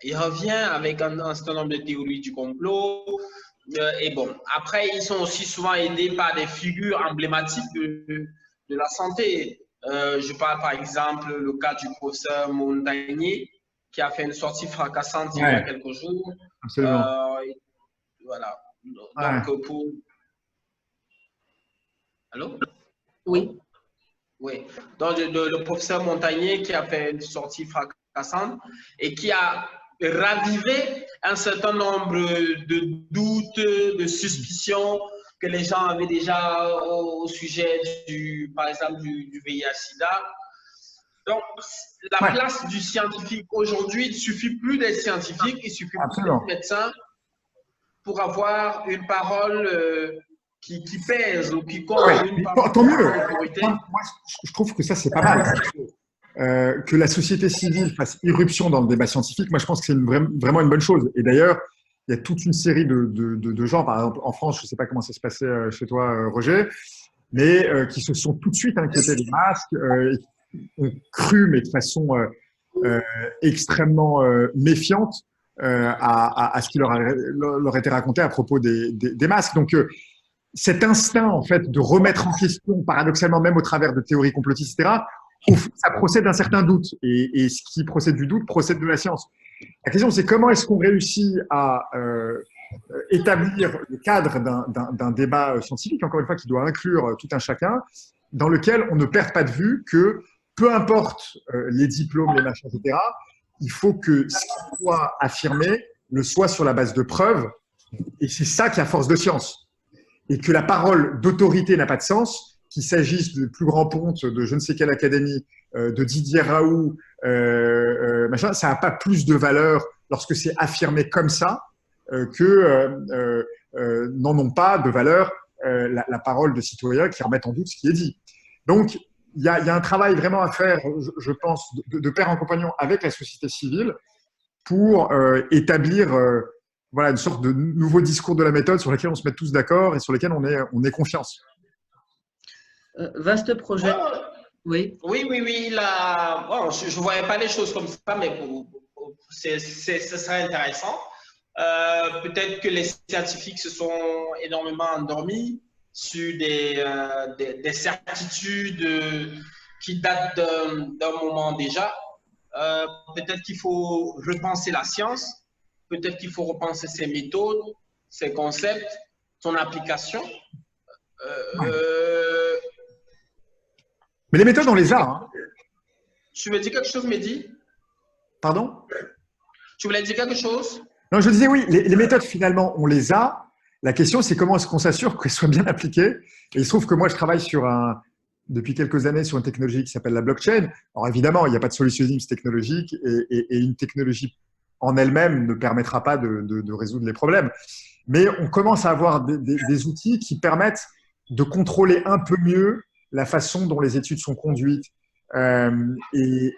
Il revient avec un certain nombre de théories du complot. Et bon, après, ils sont aussi souvent aidés par des figures emblématiques de la santé. Je parle par exemple le cas du professeur Montagnier, qui a fait une sortie fracassante il y a quelques jours. Absolument. Voilà. Donc, pour... Allô? Oui. Oui. Donc, le professeur Montagnier qui a fait une sortie fracassante et qui a ravivé un certain nombre de doutes, de suspicions que les gens avaient déjà au sujet, par exemple, du VIH-Sida. Donc, la place du scientifique aujourd'hui, il ne suffit plus d'être scientifique, il suffit plus d'être médecin pour avoir une parole qui pèse ou qui compte. Tant mieux. Moi, je trouve que ça, c'est pas mal. Que la société civile fasse irruption dans le débat scientifique, moi je pense que c'est vraiment une bonne chose. Et d'ailleurs, il y a toute une série de gens, par exemple en France, je ne sais pas comment ça se passait chez toi, Roger, mais qui se sont tout de suite inquiétés des masques, ont cru, mais de façon extrêmement méfiante, à ce qui leur était raconté à propos des masques. Donc, cet instinct en fait de remettre en question, paradoxalement même au travers de théories complotistes, etc., ça procède d'un certain doute. Et ce qui procède du doute procède de la science. La question, c'est comment est-ce qu'on réussit à établir le cadre d'un débat scientifique, encore une fois, qui doit inclure tout un chacun, dans lequel on ne perd pas de vue que peu importe les diplômes, les machins, etc., il faut que ce qui soit affirmé le soit sur la base de preuves. Et c'est ça qui a force de science. Et que la parole d'autorité n'a pas de sens, qu'il s'agisse du plus grand ponte de je ne sais quelle académie, de Didier Raoult, machin, ça n'a pas plus de valeur lorsque c'est affirmé comme ça que n'en ont pas de valeur la parole de citoyens qui remettent en doute ce qui est dit. Donc, il y a un travail vraiment à faire, je pense, de pair en compagnon avec la société civile pour établir voilà, une sorte de nouveau discours de la méthode sur lequel on se met tous d'accord et sur lequel on ait confiance. Vaste projet. Oui. Oui. Là, bon, je ne voyais pas les choses comme ça, mais ce serait intéressant. Peut-être que les scientifiques se sont énormément endormis sur des certitudes qui datent d'un moment déjà. Peut-être qu'il faut repenser la science, peut-être qu'il faut repenser ses méthodes, ses concepts, son application. Mais les méthodes, on les a. Hein. Tu veux dire quelque chose, Mehdi? Pardon? Tu voulais dire quelque chose? Non, je disais oui, les méthodes, finalement, on les a. La question, c'est comment est-ce qu'on s'assure qu'elles soient bien appliquées. Et il se trouve que moi, je travaille depuis quelques années sur une technologie qui s'appelle la blockchain. Alors évidemment, il n'y a pas de solutionnisme technologique et une technologie en elle-même ne permettra pas de résoudre les problèmes. Mais on commence à avoir des outils qui permettent de contrôler un peu mieux la façon dont les études sont conduites. Et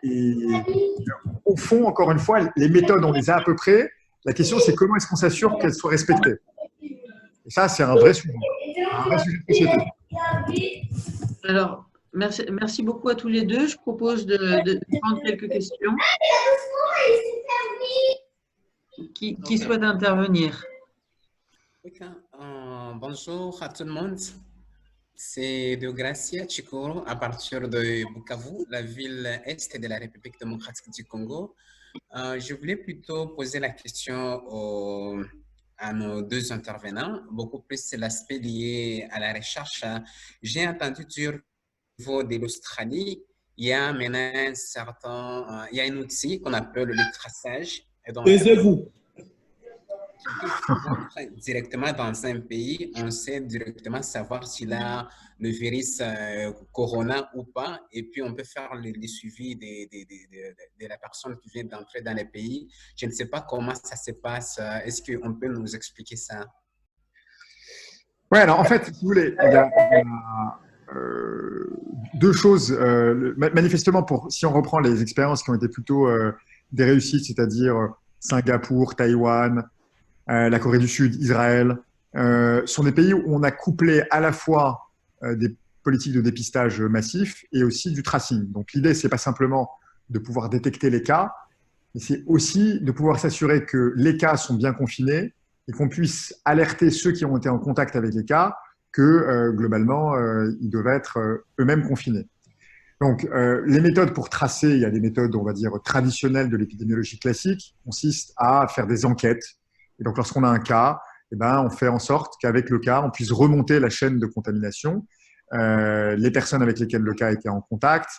au fond, encore une fois, les méthodes, on les a à peu près. La question, c'est comment est-ce qu'on s'assure qu'elles soient respectées. Et ça, c'est un vrai sujet. Un vrai sujet de société. Alors, merci beaucoup à tous les deux. Je propose de prendre quelques questions. Qui souhaite intervenir? Okay. Bonjour à tout le monde. C'est de Gracia Chikoro à partir de Bukavu, la ville est de la République démocratique du Congo. Je voulais plutôt poser la question à nos deux intervenants, beaucoup plus c'est l'aspect lié à la recherche. J'ai entendu dire au niveau de l'Australie, il y a maintenant il y a un outil qu'on appelle le traçage. Taisez-vous. Directement dans un pays, on sait directement savoir s'il a le virus corona ou pas, et puis on peut faire le suivi de la personne qui vient d'entrer dans le pays. Je ne sais pas comment ça se passe. Est-ce qu'on peut nous expliquer ça? Oui, alors en fait, si vous voulez, il y a deux choses. Manifestement, si on reprend les expériences qui ont été plutôt des réussites, c'est-à-dire Singapour, Taïwan, la Corée du Sud, Israël, sont des pays où on a couplé à la fois des politiques de dépistage massif et aussi du tracing. Donc l'idée, c'est pas simplement de pouvoir détecter les cas, mais c'est aussi de pouvoir s'assurer que les cas sont bien confinés et qu'on puisse alerter ceux qui ont été en contact avec les cas que globalement, ils doivent être eux-mêmes confinés. Donc, les méthodes pour tracer, il y a des méthodes, on va dire, traditionnelles de l'épidémiologie classique, consistent à faire des enquêtes. Et donc, lorsqu'on a un cas, eh ben, on fait en sorte qu'avec le cas, on puisse remonter la chaîne de contamination. Les personnes avec lesquelles le cas était en contact,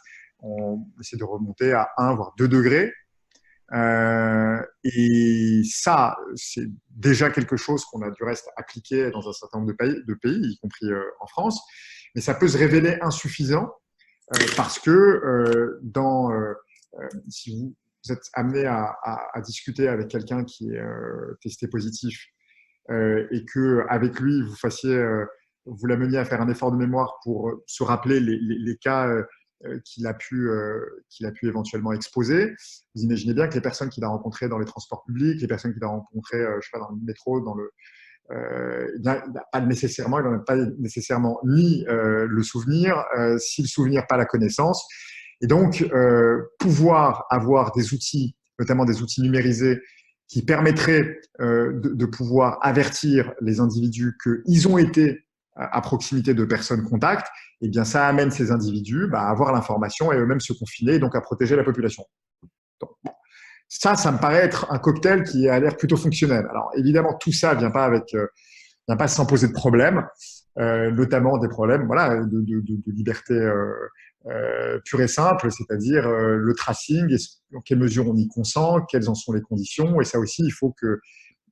on essaie de remonter à 1 voire 2 degrés. Et ça, c'est déjà quelque chose qu'on a du reste appliqué dans un certain nombre de pays, y compris en France. Mais ça peut se révéler insuffisant parce que si vous êtes amené à discuter avec quelqu'un qui est testé positif et qu'avec lui, vous l'ameniez à faire un effort de mémoire pour se rappeler les cas qu'il a pu éventuellement exposer. Vous imaginez bien que les personnes qu'il a rencontrées dans les transports publics, les personnes qu'il a rencontrées je sais pas, dans le métro, il n'en a pas nécessairement ni le souvenir, si le souvenir, pas la connaissance. Et donc, pouvoir avoir des outils, notamment des outils numérisés, qui permettraient de pouvoir avertir les individus qu'ils ont été à proximité de personnes contacts, eh bien, ça amène ces individus à avoir l'information et eux-mêmes se confiner, et donc à protéger la population. Donc, ça me paraît être un cocktail qui a l'air plutôt fonctionnel. Alors, évidemment, tout ça vient pas sans poser de problème, notamment des problèmes, voilà, de liberté pure et simple, c'est-à-dire le tracing, dans quelle mesure on y consent, quelles en sont les conditions, et ça aussi, il faut qu'il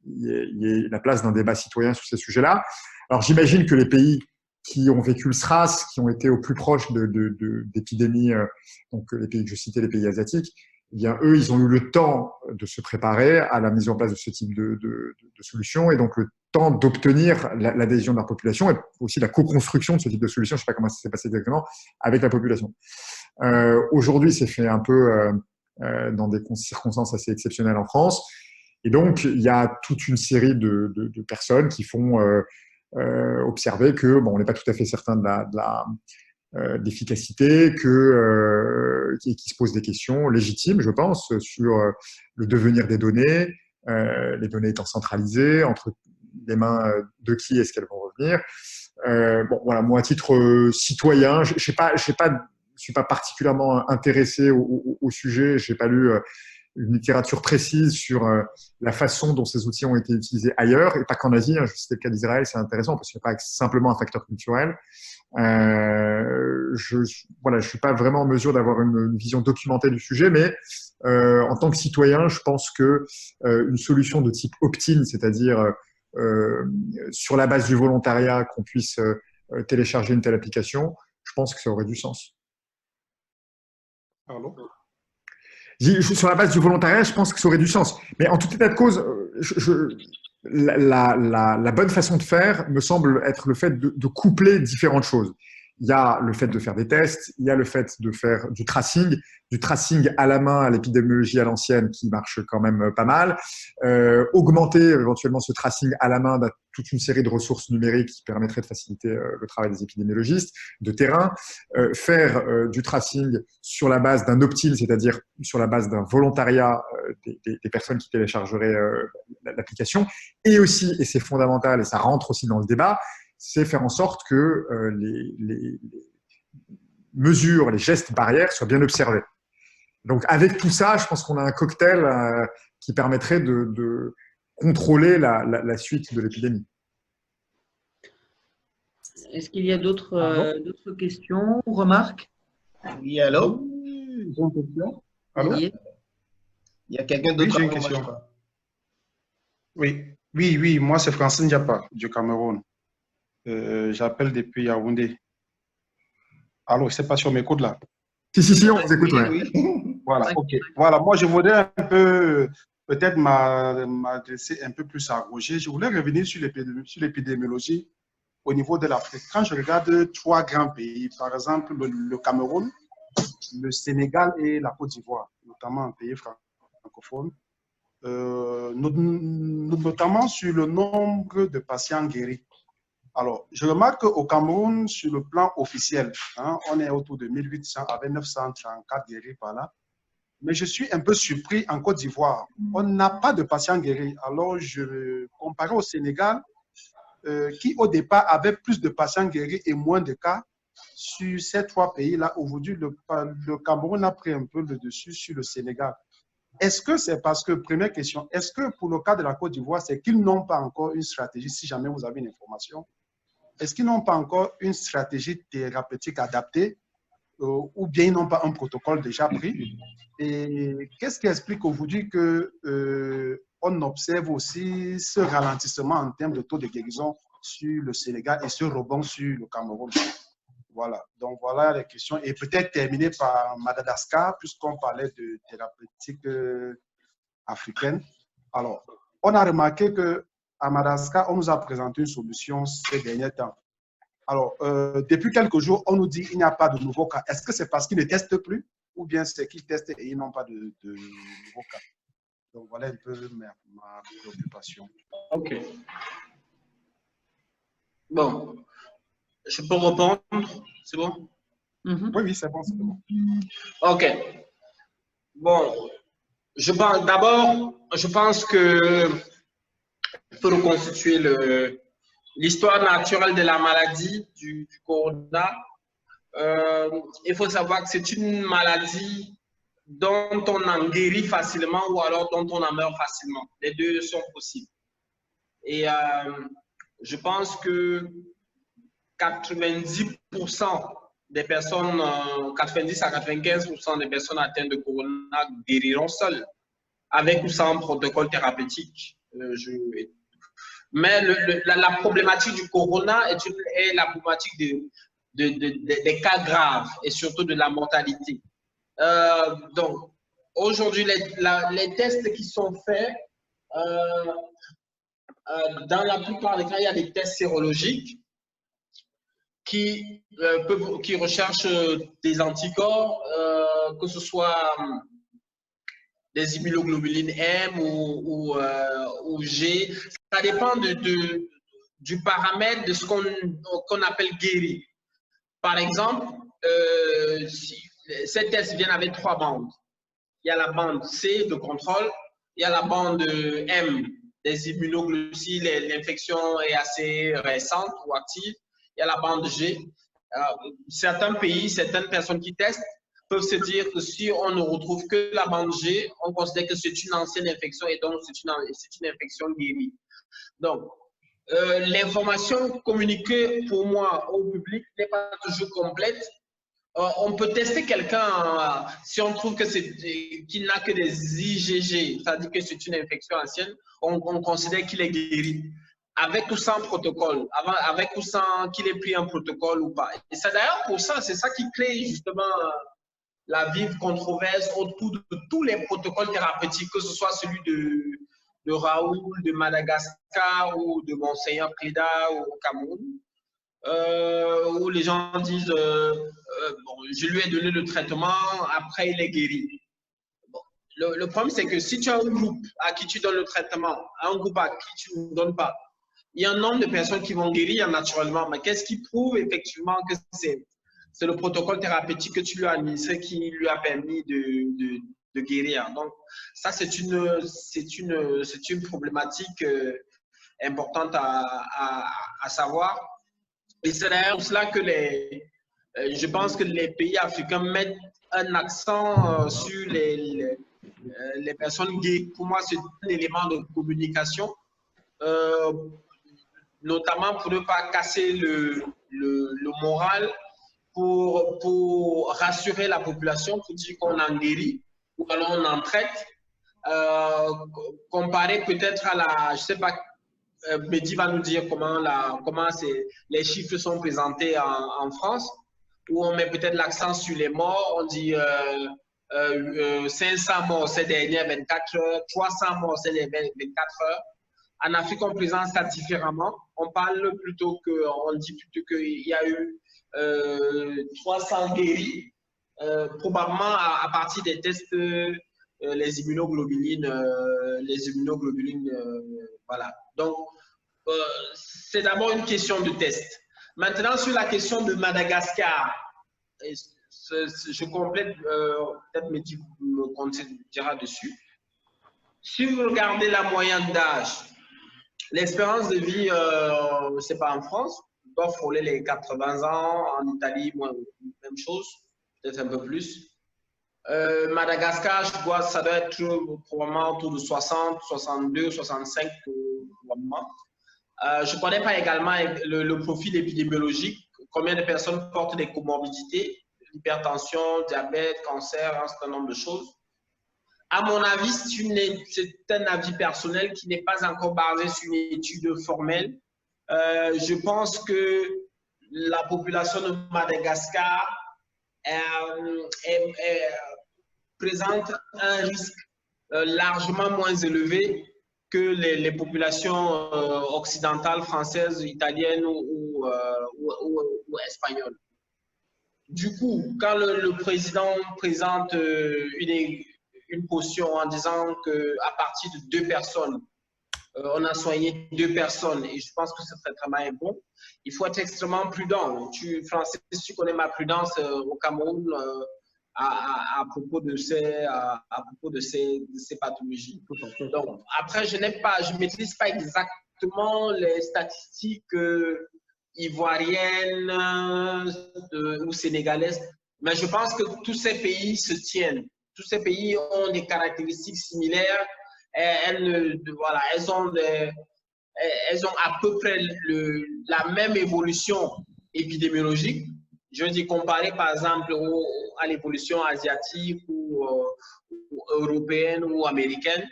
y ait la place d'un débat citoyen sur ces sujets-là. Alors, j'imagine que les pays qui ont vécu le SRAS, qui ont été au plus proche d'épidémies, donc les pays que je citais, les pays asiatiques, eh bien, eux, ils ont eu le temps de se préparer à la mise en place de ce type de solution, et donc le temps d'obtenir l'adhésion de leur population et aussi la co-construction de ce type de solution, je ne sais pas comment ça s'est passé exactement, avec la population. Aujourd'hui, c'est fait un peu dans des circonstances assez exceptionnelles en France, et donc il y a toute une série de personnes qui font observer que on n'est pas tout à fait certain d'efficacité, qui se posent des questions légitimes, je pense, sur le devenir des données, les données étant centralisées, entre les mains de qui est-ce qu'elles vont revenir. Voilà, moi, à titre citoyen, je suis pas particulièrement intéressé au sujet, j'ai pas lu une littérature précise sur la façon dont ces outils ont été utilisés ailleurs, et pas qu'en Asie. Je citais le cas d'Israël, c'est intéressant parce qu'il n'y a pas simplement un facteur culturel. Je suis pas vraiment en mesure d'avoir une vision documentée du sujet, mais en tant que citoyen, je pense que une solution de type opt-in, c'est-à-dire sur la base du volontariat, qu'on puisse télécharger une telle application, je pense que ça aurait du sens. Pardon ? Sur la base du volontariat, je pense que ça aurait du sens. Mais en tout état de cause, la bonne façon de faire me semble être le fait de coupler différentes choses. Il y a le fait de faire des tests, il y a le fait de faire du tracing à la main, à l'épidémiologie à l'ancienne, qui marche quand même pas mal. Augmenter éventuellement ce tracing à la main de toute une série de ressources numériques qui permettraient de faciliter le travail des épidémiologistes de terrain. Faire du tracing sur la base d'un opt-in, c'est-à-dire sur la base d'un volontariat des personnes qui téléchargeraient l'application. Et aussi, et c'est fondamental, et ça rentre aussi dans le débat, c'est faire en sorte que les mesures, les gestes barrières soient bien observés. Donc, avec tout ça, je pense qu'on a un cocktail qui permettrait de contrôler la suite de l'épidémie. Est-ce qu'il y a d'autres questions ou remarques? Oui, allô? J'ai une question. Allô? Oui. Il y a quelqu'un d'autre? Oui, j'ai une question. Oui, moi c'est Francine Diapa du Cameroun. J'appelle depuis Yaoundé. Allô, je ne sais pas si on m'écoute là. Si, on vous écoute. Oui. Voilà, ok. Voilà, moi je voudrais un peu, peut-être m'adresser un peu plus à Roger. Je voulais revenir sur l'épidémiologie au niveau de l'Afrique. Quand je regarde trois grands pays, par exemple le Cameroun, le Sénégal et la Côte d'Ivoire, notamment un pays francophone, notamment sur le nombre de patients guéris. Alors, je remarque qu'au Cameroun, sur le plan officiel, on est autour de 1800 avec 934 guéris par là. Mais je suis un peu surpris en Côte d'Ivoire. On n'a pas de patients guéris. Alors, je comparais au Sénégal, qui au départ avait plus de patients guéris et moins de cas. Sur ces trois pays-là, aujourd'hui, le Cameroun a pris un peu le dessus sur le Sénégal. Est-ce que c'est parce que, première question, est-ce que pour le cas de la Côte d'Ivoire, c'est qu'ils n'ont pas encore une stratégie, si jamais vous avez une information, est-ce qu'ils n'ont pas encore une stratégie thérapeutique adaptée ou bien ils n'ont pas un protocole déjà pris? Et qu'est-ce qui explique aujourd'hui qu'on observe aussi ce ralentissement en termes de taux de guérison sur le Sénégal et ce rebond sur le Cameroun? Voilà, donc voilà les questions. Et peut-être terminer par Madagascar, puisqu'on parlait de thérapeutique africaine. Alors, on a remarqué qu'à Madagascar, on nous a présenté une solution ces derniers temps. Alors, depuis quelques jours, on nous dit qu'il n'y a pas de nouveaux cas. Est-ce que c'est parce qu'ils ne testent plus ou bien c'est qu'ils testent et ils n'ont pas de nouveaux cas? Donc, voilà un peu ma préoccupation. OK. Bon, je peux répondre? C'est bon? Oui, c'est bon, c'est bon. OK. Bon, d'abord, je pense qu'il faut reconstituer l'histoire naturelle de la maladie du corona, il faut savoir que c'est une maladie dont on en guérit facilement ou alors dont on en meurt facilement. Les deux sont possibles. Et je pense que 90% des personnes, 90 à 95% des personnes atteintes de corona guériront seules, avec ou sans protocole thérapeutique. Mais la problématique du corona est la problématique des cas graves et surtout de la mortalité. Donc, aujourd'hui, les tests qui sont faits, dans la plupart des cas, il y a des tests sérologiques qui recherchent des anticorps, que ce soit des immunoglobulines M ou G. Ça dépend du paramètre de ce qu'on appelle guéri. Par exemple, ces tests viennent avec 3 bandes. Il y a la bande C de contrôle, il y a la bande M des immunoglobulines si l'infection est assez récente ou active, il y a la bande G. Certains pays, certaines personnes qui testent peuvent se dire que si on ne retrouve que la bande G, on considère que c'est une ancienne infection et donc c'est une infection guérie. Donc, l'information communiquée pour moi au public n'est pas toujours complète. On peut tester quelqu'un si on trouve qu'il n'a que des IgG, c'est-à-dire que c'est une infection ancienne, on considère qu'il est guéri. Avec ou sans protocole, avec ou sans qu'il ait pris un protocole ou pas. Et c'est d'ailleurs pour ça, c'est ça qui crée justement la vive controverse autour de tous les protocoles thérapeutiques, que ce soit celui de Raoul, de Madagascar ou de Monseigneur Cléda au Cameroun, où les gens disent bon, je lui ai donné le traitement, après il est guéri. Bon, le problème, c'est que si tu as un groupe à qui tu donnes le traitement, un groupe à qui tu ne donnes pas, il y a un nombre de personnes qui vont guérir naturellement, mais qu'est-ce qui prouve effectivement que c'est le protocole thérapeutique que tu lui as administré qui lui a permis de guérir? Donc, ça, c'est une problématique importante à savoir. Et c'est d'ailleurs pour cela que je pense que les pays africains mettent un accent sur les personnes guéries. Pour moi, c'est un élément de communication. Notamment pour ne pas casser le moral, pour rassurer la population, pour dire qu'on en guérit ou alors on en traite, comparé peut-être à la, je sais pas, Mehdi va nous dire comment les chiffres sont présentés en France, où on met peut-être l'accent sur les morts, on dit 500 morts ces dernières 24 heures, 300 morts ces dernières 24 heures. En Afrique, on présente ça différemment. On parle plutôt on dit plutôt qu'il y a eu 300 guéris, probablement à partir des tests, les immunoglobulines, voilà. Donc, c'est d'abord une question de test. Maintenant, sur la question de Madagascar, je complète, peut-être Mehdi me dira dessus. Si vous regardez la moyenne d'âge, l'espérance de vie, c'est pas en France, doit frôler les 80 ans, en Italie, même chose, peut-être un peu plus. Madagascar, ça doit être probablement autour de 60, 62, 65 probablement. Je ne connais pas également le profil épidémiologique, combien de personnes portent des comorbidités, hypertension, diabète, cancer, un certain nombre de choses. À mon avis, c'est un avis personnel qui n'est pas encore basé sur une étude formelle. Je pense que la population de Madagascar présente un risque largement moins élevé que les populations occidentales, françaises, italiennes ou espagnoles. Du coup, quand le président présente une position en disant qu'à partir de 2 personnes, on a soigné 2 personnes et je pense que ce traitement est bon, il faut être extrêmement prudent. Francis, tu connais ma prudence au Cameroun à propos de ces pathologies. Donc, après, je ne maîtrise pas exactement les statistiques ivoiriennes ou sénégalaises, mais je pense que tous ces pays se tiennent. Tous ces pays ont des caractéristiques similaires. Voilà, elles ont à peu près la même évolution épidémiologique. Je veux dire, comparé par exemple à l'évolution asiatique ou européenne ou américaine.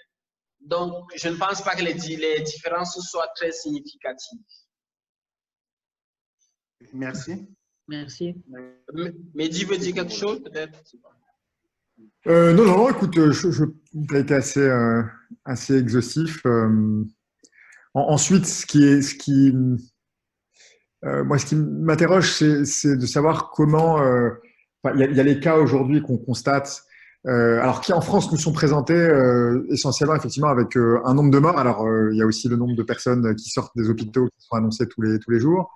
Donc, je ne pense pas que les différences soient très significatives. Merci. Merci. Mehdi veut dire quelque chose, peut-être? Non, écoute, tu as été assez exhaustif. Ensuite, moi, ce qui m'interroge, c'est de savoir comment. Il y a les cas aujourd'hui qu'on constate, alors qui en France nous sont présentés essentiellement, effectivement, avec un nombre de morts. Alors, il y a aussi le nombre de personnes qui sortent des hôpitaux qui sont annoncés tous les jours.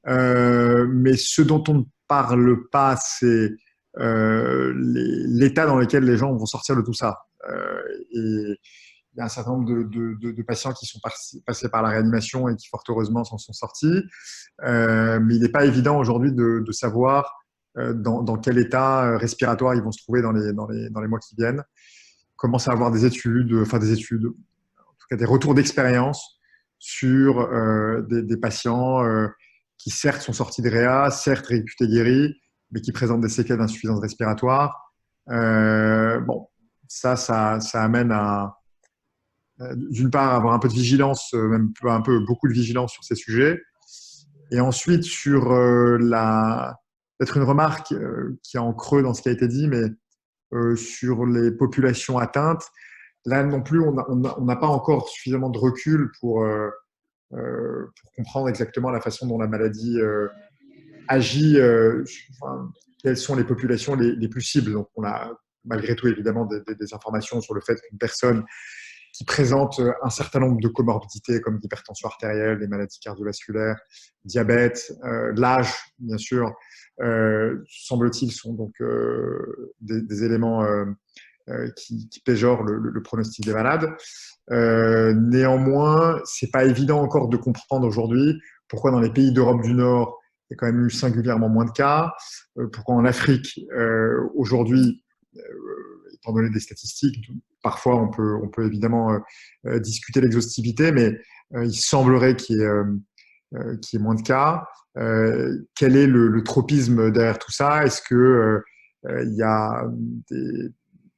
Mais ce dont on ne parle pas, c'est l'état dans lequel les gens vont sortir de tout ça. Et il y a un certain nombre de patients qui sont passés par la réanimation et qui, fort heureusement, s'en sont sortis. Mais il n'est pas évident aujourd'hui de savoir dans quel état respiratoire ils vont se trouver dans les mois qui viennent. On commence à avoir des études, en tout cas des retours d'expérience sur des patients qui certes sont sortis de réa, certes réputés guéris, mais qui présentent des séquelles d'insuffisance respiratoire. Bon, ça amène à, d'une part, avoir un peu de vigilance, même beaucoup de vigilance sur ces sujets. Et ensuite, sur peut-être une remarque qui est en creux dans ce qui a été dit, mais sur les populations atteintes, là non plus, on n'a pas encore suffisamment de recul pour comprendre exactement la façon dont la maladie agit, quelles sont les populations les plus cibles. Donc, on a malgré tout évidemment des informations sur le fait qu'une personne qui présente un certain nombre de comorbidités comme l'hypertension artérielle, les maladies cardiovasculaires, diabète, l'âge, bien sûr, semble-t-il, sont donc des éléments qui péjorent le pronostic des malades. Néanmoins, c'est pas évident encore de comprendre aujourd'hui pourquoi dans les pays d'Europe du Nord, il y a quand même eu singulièrement moins de cas, pourquoi en Afrique, aujourd'hui, étant donné des statistiques, parfois on peut évidemment discuter l'exhaustivité, mais il semblerait qu'il y ait moins de cas. Quel est le tropisme derrière tout ça? Est-ce que il y a des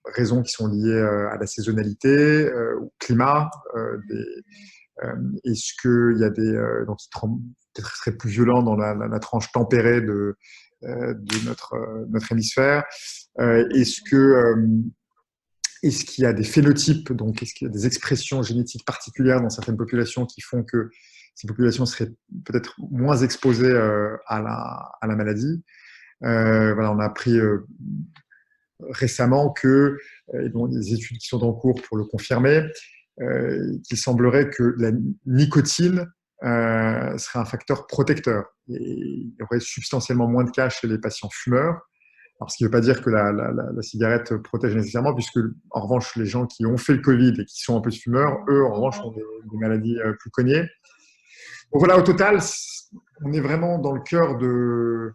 raisons qui sont liées à la saisonnalité, au climat? Est-ce qu'il y a donc qui peut-être seraient plus violents dans la tranche tempérée de notre hémisphère? Est-ce qu'il y a des phénotypes, donc est-ce qu'il y a des expressions génétiques particulières dans certaines populations qui font que ces populations seraient peut-être moins exposées à la maladie? Voilà, on a appris récemment que, et bon, des études qui sont en cours pour le confirmer, qu'il semblerait que la nicotine serait un facteur protecteur. Et il y aurait substantiellement moins de cas chez les patients fumeurs. Alors, ce qui ne veut pas dire que la cigarette protège nécessairement, puisque, en revanche, les gens qui ont fait le Covid et qui sont un peu fumeurs, eux, en revanche, ont des maladies plus cognées. Donc voilà, au total, on est vraiment dans le cœur du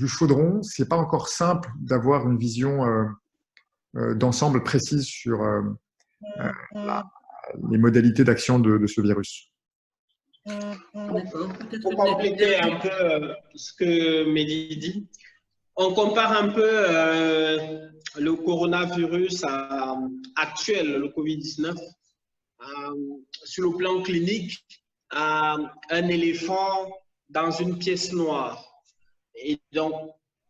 chaudron. Ce n'est pas encore simple d'avoir une vision d'ensemble précise sur les modalités d'action de ce virus. Pour compléter un peu ce que Mehdi dit, on compare un peu le coronavirus actuel, le Covid-19, sur le plan clinique, à un éléphant dans une pièce noire. Et donc,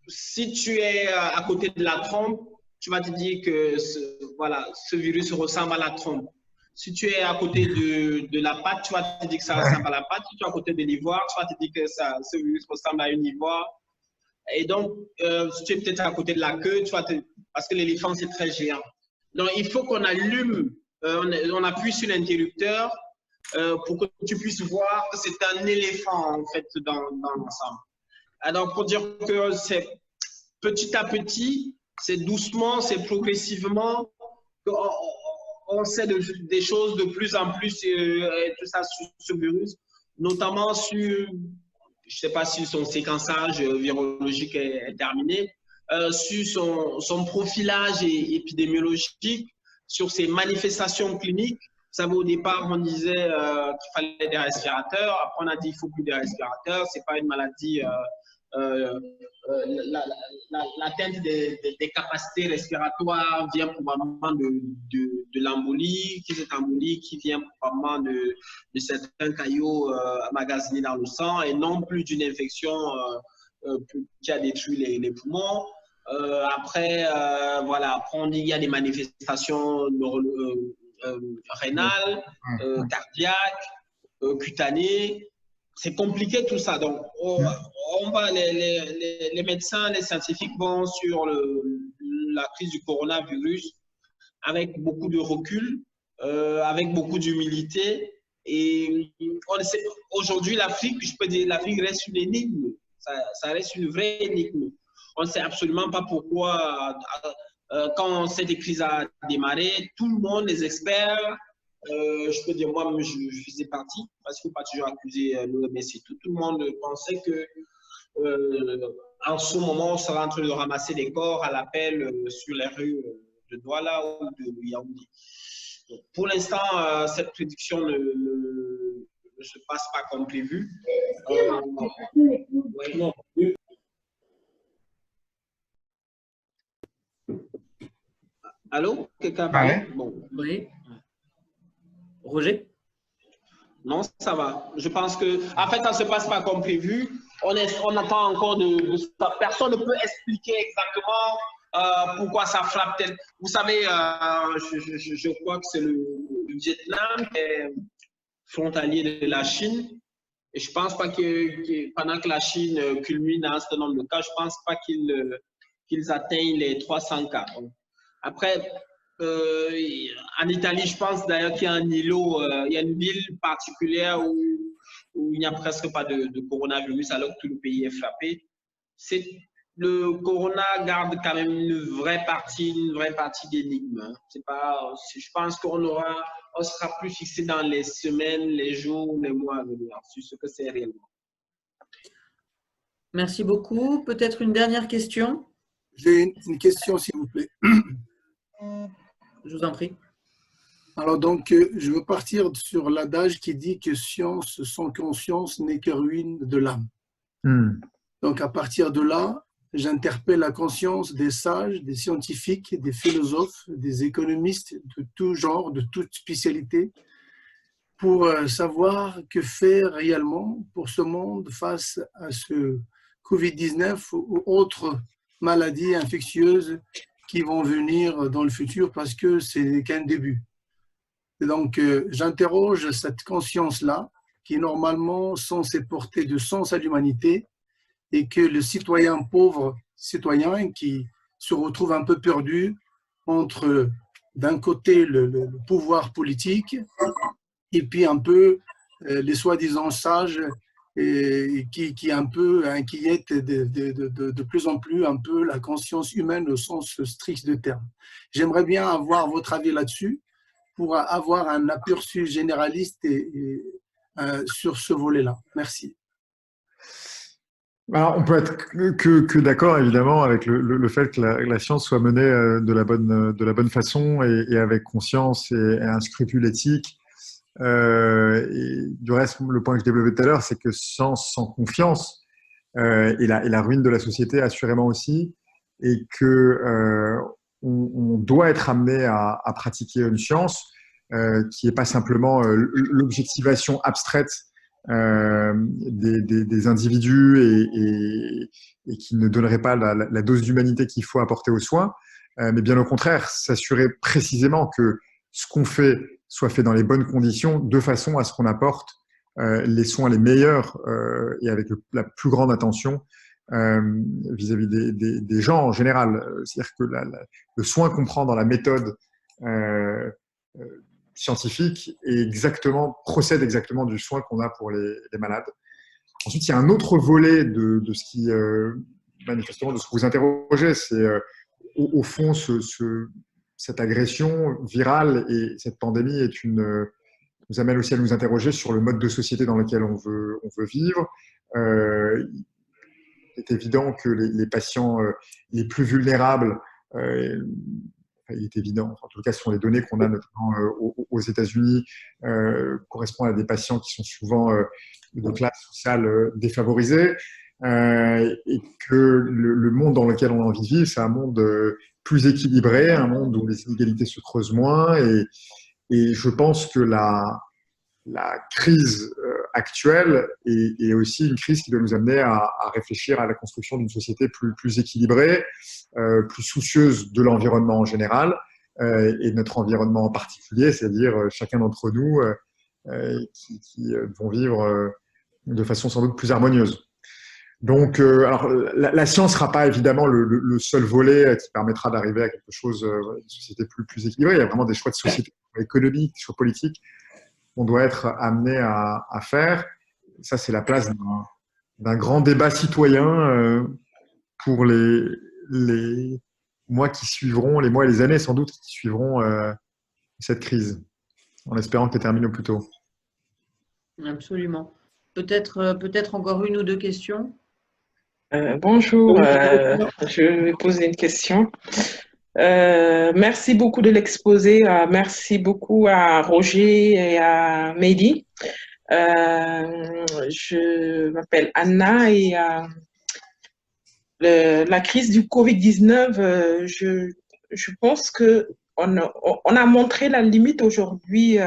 si tu es à côté de la trompe, tu vas te dire que ce virus ressemble à la trompe. Si tu es à côté de la patte, tu vas te dire que ça ressemble à la patte. Si tu es à côté de l'ivoire, tu vas te dire que ce virus ressemble à une ivoire. Et donc, si tu es peut-être à côté de la queue, parce que l'éléphant, c'est très géant. Donc, il faut qu'on allume, on appuie sur l'interrupteur pour que tu puisses voir que c'est un éléphant, en fait, dans l'ensemble. Alors, pour dire que c'est petit à petit, c'est doucement, c'est progressivement, on sait des choses de plus en plus tout ça sur ce virus, notamment sur, je ne sais pas si son séquençage virologique est terminé, sur son profilage épidémiologique, sur ses manifestations cliniques. Vous savez, au départ, on disait qu'il fallait des respirateurs. Après, on a dit qu'il ne faut plus de respirateurs. Ce n'est pas une maladie. L'atteinte des capacités respiratoires vient probablement de l'embolie, cette embolie qui vient probablement de certains caillots emmagasinés dans le sang et non plus d'une infection qui a détruit les poumons. Après, on dit qu'il y a des manifestations rénales, cardiaques, cutanées. C'est compliqué tout ça. Donc, les médecins, les scientifiques vont sur la crise du coronavirus avec beaucoup de recul, avec beaucoup d'humilité. Et aujourd'hui, l'Afrique, je peux dire, l'Afrique reste une énigme. Ça reste une vraie énigme. On ne sait absolument pas pourquoi, quand cette crise a démarré, tout le monde, les experts, je peux dire, moi, je faisais partie, parce qu'il ne faut pas toujours accuser l'OMS et tout. Tout le monde pensait que, en ce moment, on sera en train de ramasser des corps à l'appel sur les rues de Douala ou de Yaoundé. Donc, pour l'instant, cette prédiction ne se passe pas comme prévu. Non. Allô? Quelqu'un a parlé? Bon. Oui. Roger? Non, ça va. Je pense que, en fait, ça ne se passe pas comme prévu. On attend encore de ça. Personne ne peut expliquer exactement pourquoi ça frappe tel. Vous savez, je crois que c'est le Vietnam qui est frontalier de la Chine. Et je ne pense pas que pendant que la Chine culmine à un certain nombre de cas, je ne pense pas qu'ils atteignent les 300 cas. Donc, après, en Italie, je pense d'ailleurs qu'il y a un îlot, il y a une ville particulière où il n'y a presque pas de coronavirus alors que tout le pays est frappé. Le corona garde quand même une vraie partie d'énigme. Je pense qu'on sera plus fixé dans les semaines, les jours, les mois à venir sur ce que c'est réellement. Merci beaucoup. Peut-être une dernière question? J'ai une question, s'il vous plaît. Je vous en prie. Alors donc, je veux partir sur l'adage qui dit que science sans conscience n'est que ruine de l'âme. Donc à partir de là, j'interpelle la conscience des sages, des scientifiques, des philosophes, des économistes de tout genre, de toute spécialité, pour savoir que faire réellement pour ce monde face à ce Covid-19 ou autres maladies infectieuses qui vont venir dans le futur parce que ce n'est qu'un début. Et donc, j'interroge cette conscience-là qui est normalement censée porter de sens à l'humanité et que le citoyen pauvre, citoyen qui se retrouve un peu perdu entre d'un côté le pouvoir politique et puis un peu les soi-disant sages et qui un peu inquiète de plus en plus un peu la conscience humaine au sens strict du terme. J'aimerais bien avoir votre avis là-dessus pour avoir un aperçu généraliste sur ce volet-là. Merci. Alors, on peut être que d'accord, évidemment, avec le fait que la science soit menée de la bonne façon et avec conscience et un scrupule éthique. Et du reste, le point que je développais tout à l'heure, c'est que science sans confiance est la ruine de la société, assurément aussi, et que on doit être amené à pratiquer une science qui n'est pas simplement l'objectivation abstraite des individus et qui ne donnerait pas la dose d'humanité qu'il faut apporter aux soins, mais bien au contraire, s'assurer précisément que ce qu'on fait soit fait dans les bonnes conditions, de façon à ce qu'on apporte les soins les meilleurs et avec la plus grande attention vis-à-vis des gens en général. C'est-à-dire que le soin qu'on prend dans la méthode scientifique procède exactement du soin qu'on a pour les malades. Ensuite, il y a un autre volet de ce qui, manifestement, de ce que vous interrogez, c'est au fond cette agression virale et cette pandémie nous amène aussi à nous interroger sur le mode de société dans lequel on veut vivre. Il est évident que les patients les plus vulnérables, il est évident, en tout cas ce sont les données qu'on a notamment aux États-Unis, correspondent à des patients qui sont souvent de classe sociale défavorisée, et que le monde dans lequel on a envie de vivre, c'est un monde plus équilibré, un monde où les inégalités se creusent moins, et je pense que la crise actuelle est aussi une crise qui doit nous amener à réfléchir à la construction d'une société plus équilibrée, plus soucieuse de l'environnement en général et de notre environnement en particulier, c'est-à-dire chacun d'entre nous qui vont vivre de façon sans doute plus harmonieuse. Donc, alors, la science ne sera pas évidemment le seul volet qui permettra d'arriver à quelque chose, une société plus équilibrée. Il y a vraiment des choix de société économiques, des choix politiques qu'on doit être amené à faire. Ça, c'est la place d'un grand débat citoyen pour les mois qui suivront, les mois et les années sans doute qui suivront cette crise, en espérant qu'elle termine au plus tôt. Absolument. Peut-être encore une ou deux questions. Bonjour, je vais poser une question. Merci beaucoup de l'exposé. Merci beaucoup à Roger et à Mehdi. Je m'appelle Anna et la crise du Covid-19, je pense qu'on a montré la limite aujourd'hui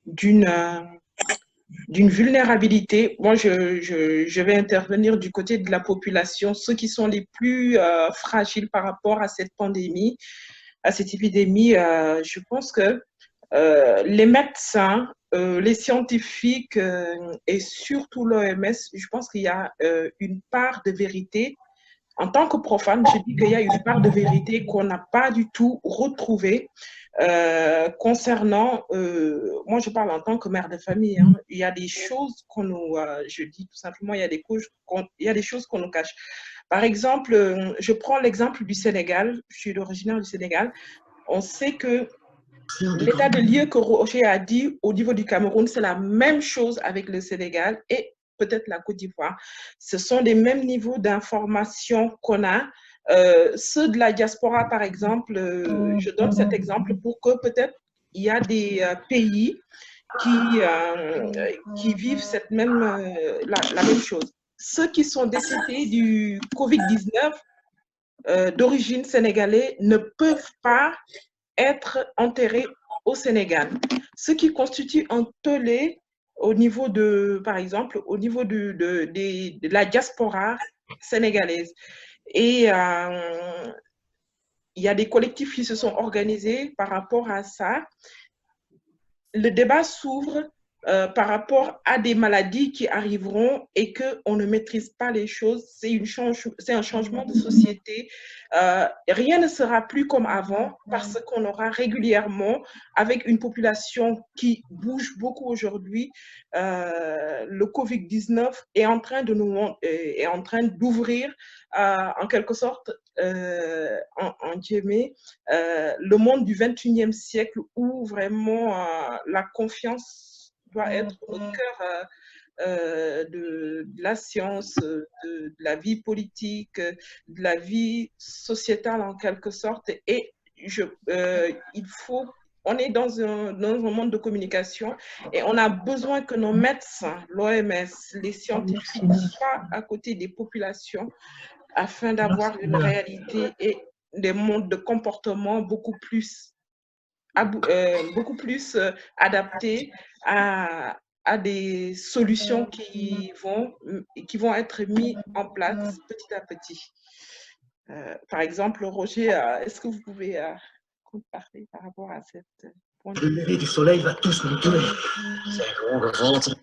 d'une vulnérabilité. Moi, je vais intervenir du côté de la population, ceux qui sont les plus fragiles par rapport à cette pandémie, à cette épidémie. Je pense que les médecins, les scientifiques et surtout l'OMS, je pense qu'il y a une part de vérité. En tant que profane, je dis qu'il y a une part de vérité qu'on n'a pas du tout retrouvée concernant, moi je parle en tant que mère de famille, hein, il y a des choses qu'on nous, je dis tout simplement, il y a des choses qu'on nous cache. Par exemple, je prends l'exemple du Sénégal, je suis originaire du Sénégal, on sait que l'état de lieu que Roger a dit au niveau du Cameroun, c'est la même chose avec le Sénégal et peut-être la Côte d'Ivoire. Ce sont les mêmes niveaux d'information qu'on a. Ceux de la diaspora, par exemple, je donne cet exemple pour que peut-être il y a des pays qui vivent la même chose. Ceux qui sont décédés du Covid-19 d'origine sénégalaise ne peuvent pas être enterrés au Sénégal. Ce qui constitue un tollé au niveau de, par exemple, au niveau de la diaspora sénégalaise. Et il y a des collectifs qui se sont organisés par rapport à ça. Le débat s'ouvre par rapport à des maladies qui arriveront et qu'on ne maîtrise pas les choses. C'est un changement de société. Rien ne sera plus comme avant parce qu'on aura régulièrement, avec une population qui bouge beaucoup aujourd'hui, le Covid-19 est en train d'ouvrir en quelque sorte, en guillemets, le monde du 21e siècle où vraiment la confiance doit être au cœur de la science, de la vie politique, de la vie sociétale en quelque sorte. Et on est dans un monde de communication et on a besoin que nos médecins, l'OMS, les scientifiques soient à côté des populations afin d'avoir une réalité et des modes de comportement beaucoup plus adaptés à des solutions qui vont être mises en place petit à petit. Par exemple, Roger, est-ce que vous pouvez parler par rapport à cette point de vue? Le lever du soleil va tous nous tuer. C'est gros le ventre.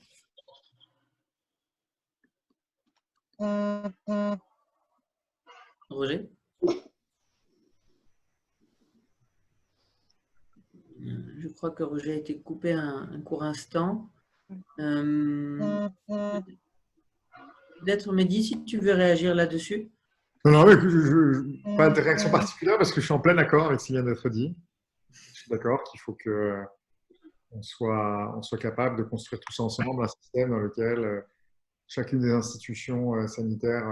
Roger? Je crois que Roger a été coupé un court instant. Peut-être, Mehdi, si tu veux réagir là-dessus. Non, mais pas de réaction particulière parce que je suis en plein accord avec ce qui vient d'être dit. Je suis d'accord qu'il faut qu'on soit capable de construire tous ensemble un système dans lequel chacune des institutions sanitaires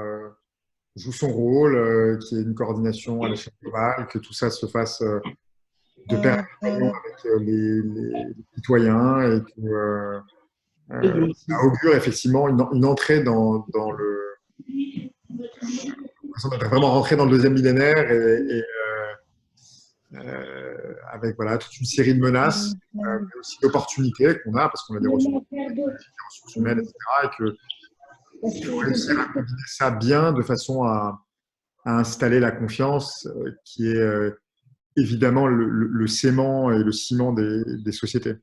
joue son rôle, qu'il y ait une coordination à l'échelle globale, que tout ça se fasse de pair avec les citoyens et que ça augure effectivement une entrée dans le. On est vraiment rentré dans le deuxième millénaire et avec voilà, toute une série de menaces, mais aussi d'opportunités qu'on a parce qu'on a des ressources humaines, etc. Et qu'il faut réussir à combiner ça bien de façon à installer la confiance qui est évidemment le sément et le ciment des sociétés.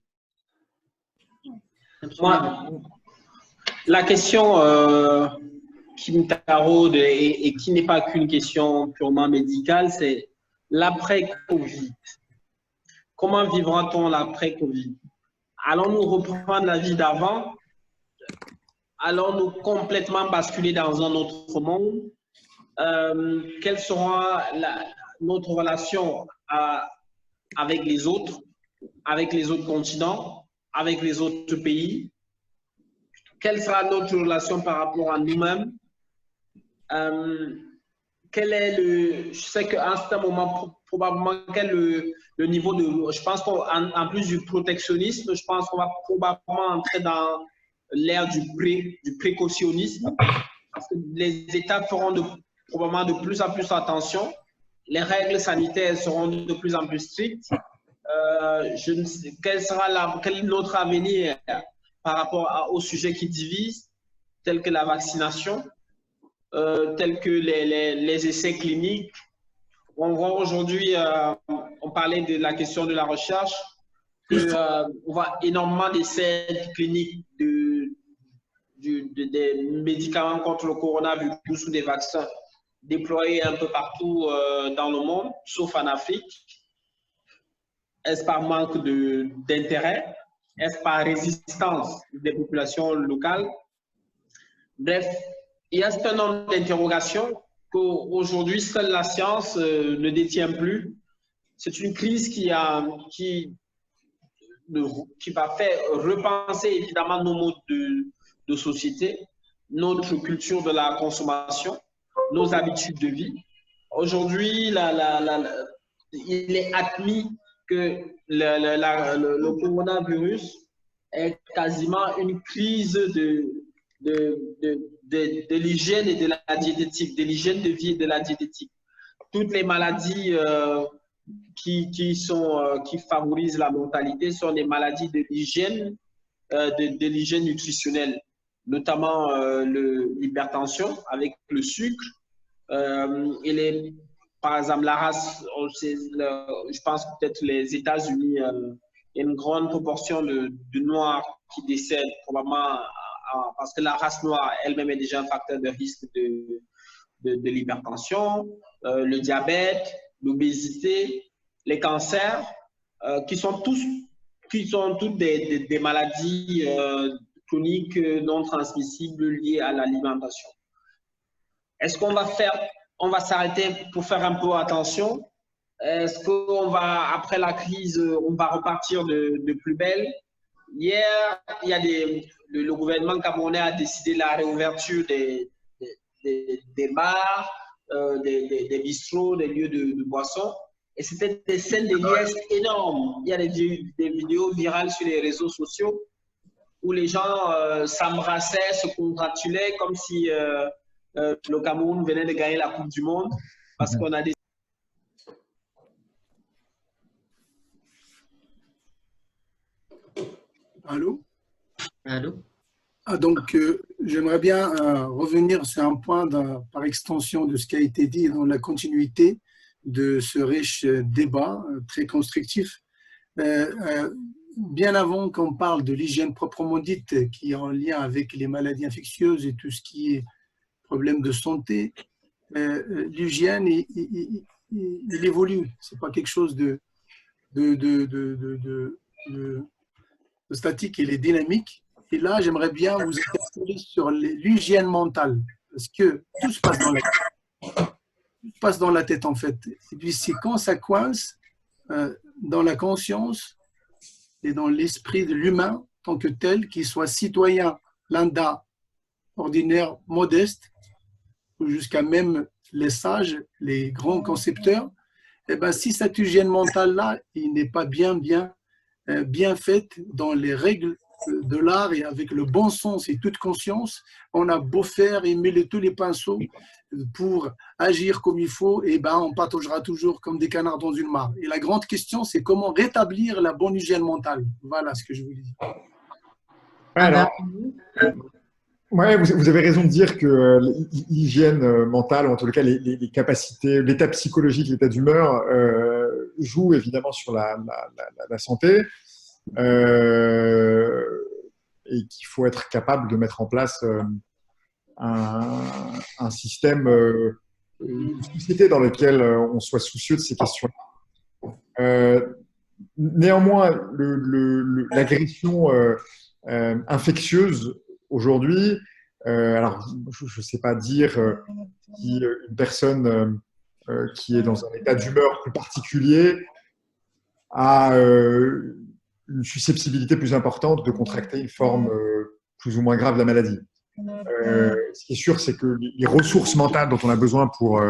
Moi, la question qui me taraude et qui n'est pas qu'une question purement médicale, c'est l'après-Covid. Comment vivra-t-on l'après-Covid? Allons-nous reprendre la vie d'avant? Allons-nous complètement basculer dans un autre monde? Quelle sera notre relation avec les autres continents, avec les autres pays? Quelle sera notre relation par rapport à nous-mêmes? Je sais qu'à un certain moment, probablement, quel est le niveau de. Je pense qu'en plus du protectionnisme, je pense qu'on va probablement entrer dans l'ère du précautionnisme, parce que les États feront probablement de plus en plus attention. Les règles sanitaires seront de plus en plus strictes. Je ne sais, quel est notre avenir par rapport aux sujets qui divisent, tels que la vaccination, tels que les essais cliniques. On voit aujourd'hui, on parlait de la question de la recherche, on voit énormément d'essais cliniques des médicaments contre le coronavirus ou des vaccins déployés un peu partout dans le monde, sauf en Afrique. Est-ce par manque d'intérêt? Est-ce par résistance des populations locales? Bref, il y a un certain nombre d'interrogations qu'aujourd'hui, seule la science ne détient plus. C'est une crise qui va faire repenser évidemment nos modes de société, notre culture de la consommation, nos habitudes de vie. Aujourd'hui, il est admis que le coronavirus est quasiment une crise de l'hygiène et de la diététique, de l'hygiène de vie et de la diététique. Toutes les maladies qui favorisent la mortalité sont des maladies de l'hygiène nutritionnelle, notamment l'hypertension avec le sucre et par exemple, la race, je pense peut-être les États-Unis, il y a une grande proportion de Noirs qui décèdent probablement parce que la race noire elle-même est déjà un facteur de risque de l'hypertension, le diabète, l'obésité, les cancers, qui sont toutes des maladies chroniques non transmissibles liées à l'alimentation. Est-ce qu'on va s'arrêter pour faire un peu attention? Est-ce qu'on va, après la crise, on va repartir de plus belle? Hier, le gouvernement camerounais a décidé la réouverture des bars, des bistrots, des lieux de boissons. Et c'était des scènes de liesse énormes. Il y a des vidéos virales sur les réseaux sociaux où les gens s'embrassaient, se congratulaient comme si le Cameroun venait de gagner la Coupe du Monde parce qu'on a des... Allô? Allô? Donc, j'aimerais bien revenir sur un point par extension de ce qui a été dit dans la continuité de ce riche débat très constructif. Bien avant qu'on parle de l'hygiène proprement dite, qui est en lien avec les maladies infectieuses et tout ce qui est problème de santé, l'hygiène, il évolue. Ce n'est pas quelque chose de statique, il est dynamique. Et là, j'aimerais bien vous interpeller sur l'hygiène mentale, parce que tout se passe dans la tête. passe dans la tête en fait. Et puis c'est quand ça coince dans la conscience et dans l'esprit de l'humain en tant que tel, qu'il soit citoyen, lambda, ordinaire, modeste, ou jusqu'à même les sages, les grands concepteurs, eh ben, si cette hygiène mentale-là, il n'est pas bien faite dans les règles de l'art et avec le bon sens et toute conscience, on a beau faire et mêler tous les pinceaux pour agir comme il faut, et ben, on pataugera toujours comme des canards dans une mare. Et la grande question, c'est comment rétablir la bonne hygiène mentale. Voilà ce que je voulais dire. Alors, ouais, vous avez raison de dire que l'hygiène mentale, ou en tout cas les capacités, l'état psychologique, l'état d'humeur, joue évidemment sur la santé. Et qu'il faut être capable de mettre en place un système, une société dans laquelle on soit soucieux de ces questions. Néanmoins, l'agression infectieuse aujourd'hui, alors je ne sais pas dire si une personne qui est dans un état d'humeur plus particulier a une susceptibilité plus importante de contracter une forme plus ou moins grave de la maladie. Ce qui est sûr, c'est que les ressources mentales dont on a besoin pour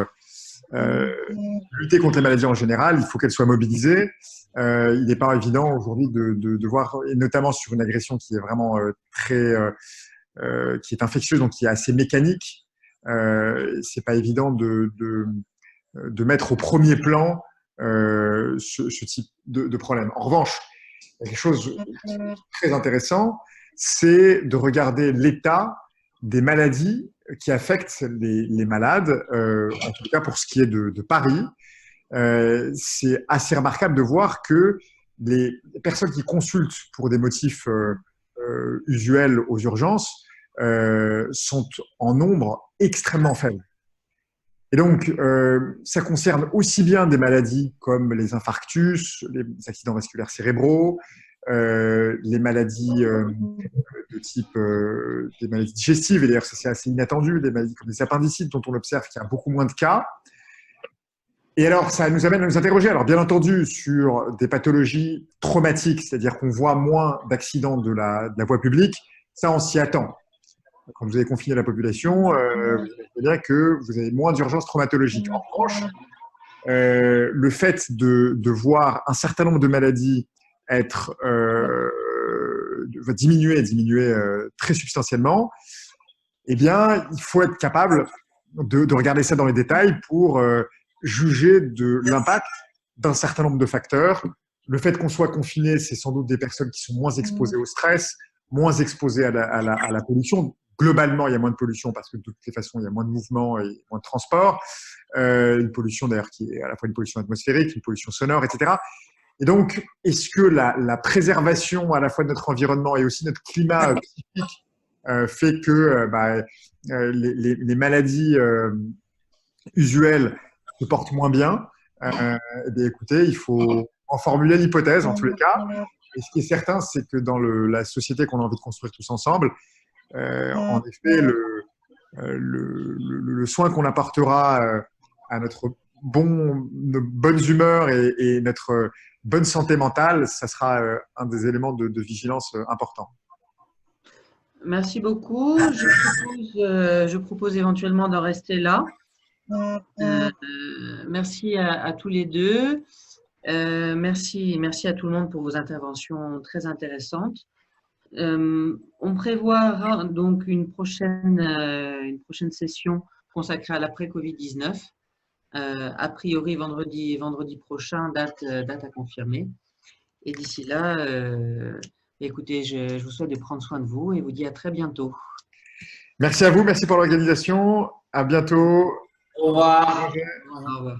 lutter contre les maladies en général, il faut qu'elles soient mobilisées. Il n'est pas évident aujourd'hui de voir, et notamment sur une agression qui est vraiment qui est infectieuse, donc qui est assez mécanique, c'est pas évident de mettre au premier plan ce type de problème. En revanche, quelque chose de très intéressant, c'est de regarder l'état des maladies qui affectent les malades, en tout cas pour ce qui est de Paris. C'est assez remarquable de voir que les personnes qui consultent pour des motifs usuels aux urgences sont en nombre extrêmement faible. Et donc, ça concerne aussi bien des maladies comme les infarctus, les accidents vasculaires cérébraux, les maladies de type des maladies digestives, et d'ailleurs ça c'est assez inattendu, des maladies comme les appendicites dont on observe qu'il y a beaucoup moins de cas. Et alors, ça nous amène à nous interroger, alors bien entendu, sur des pathologies traumatiques, c'est-à-dire qu'on voit moins d'accidents de la voie publique, ça on s'y attend. Quand vous avez confiné la population, vous savez bien que vous avez moins d'urgences traumatologiques. En revanche, le fait de voir un certain nombre de maladies être diminuer très substantiellement, eh bien, il faut être capable de regarder ça dans les détails pour juger de l'impact d'un certain nombre de facteurs. Le fait qu'on soit confiné, c'est sans doute des personnes qui sont moins exposées au stress, moins exposées à la pollution. Globalement, il y a moins de pollution parce que de toutes les façons, il y a moins de mouvement et moins de transport. Une pollution d'ailleurs qui est à la fois une pollution atmosphérique, une pollution sonore, etc. Et donc, est-ce que la préservation à la fois de notre environnement et aussi notre climat psychique fait que les maladies usuelles se portent moins bien? Eh bien, écoutez, il faut en formuler l'hypothèse en tous les cas. Et ce qui est certain, c'est que dans la société qu'on a envie de construire tous ensemble, en effet, le soin qu'on apportera à notre nos bonnes humeurs et notre bonne santé mentale, ça sera un des éléments de vigilance importants. Merci beaucoup. Je propose éventuellement d'en rester là. Merci à tous les deux. Merci à tout le monde pour vos interventions très intéressantes. On prévoit donc une prochaine session consacrée à l'après-Covid-19. A priori vendredi prochain, date à confirmer. Et d'ici là, écoutez, je vous souhaite de prendre soin de vous et vous dis à très bientôt. Merci à vous, merci pour l'organisation. À bientôt. Au revoir. Au revoir.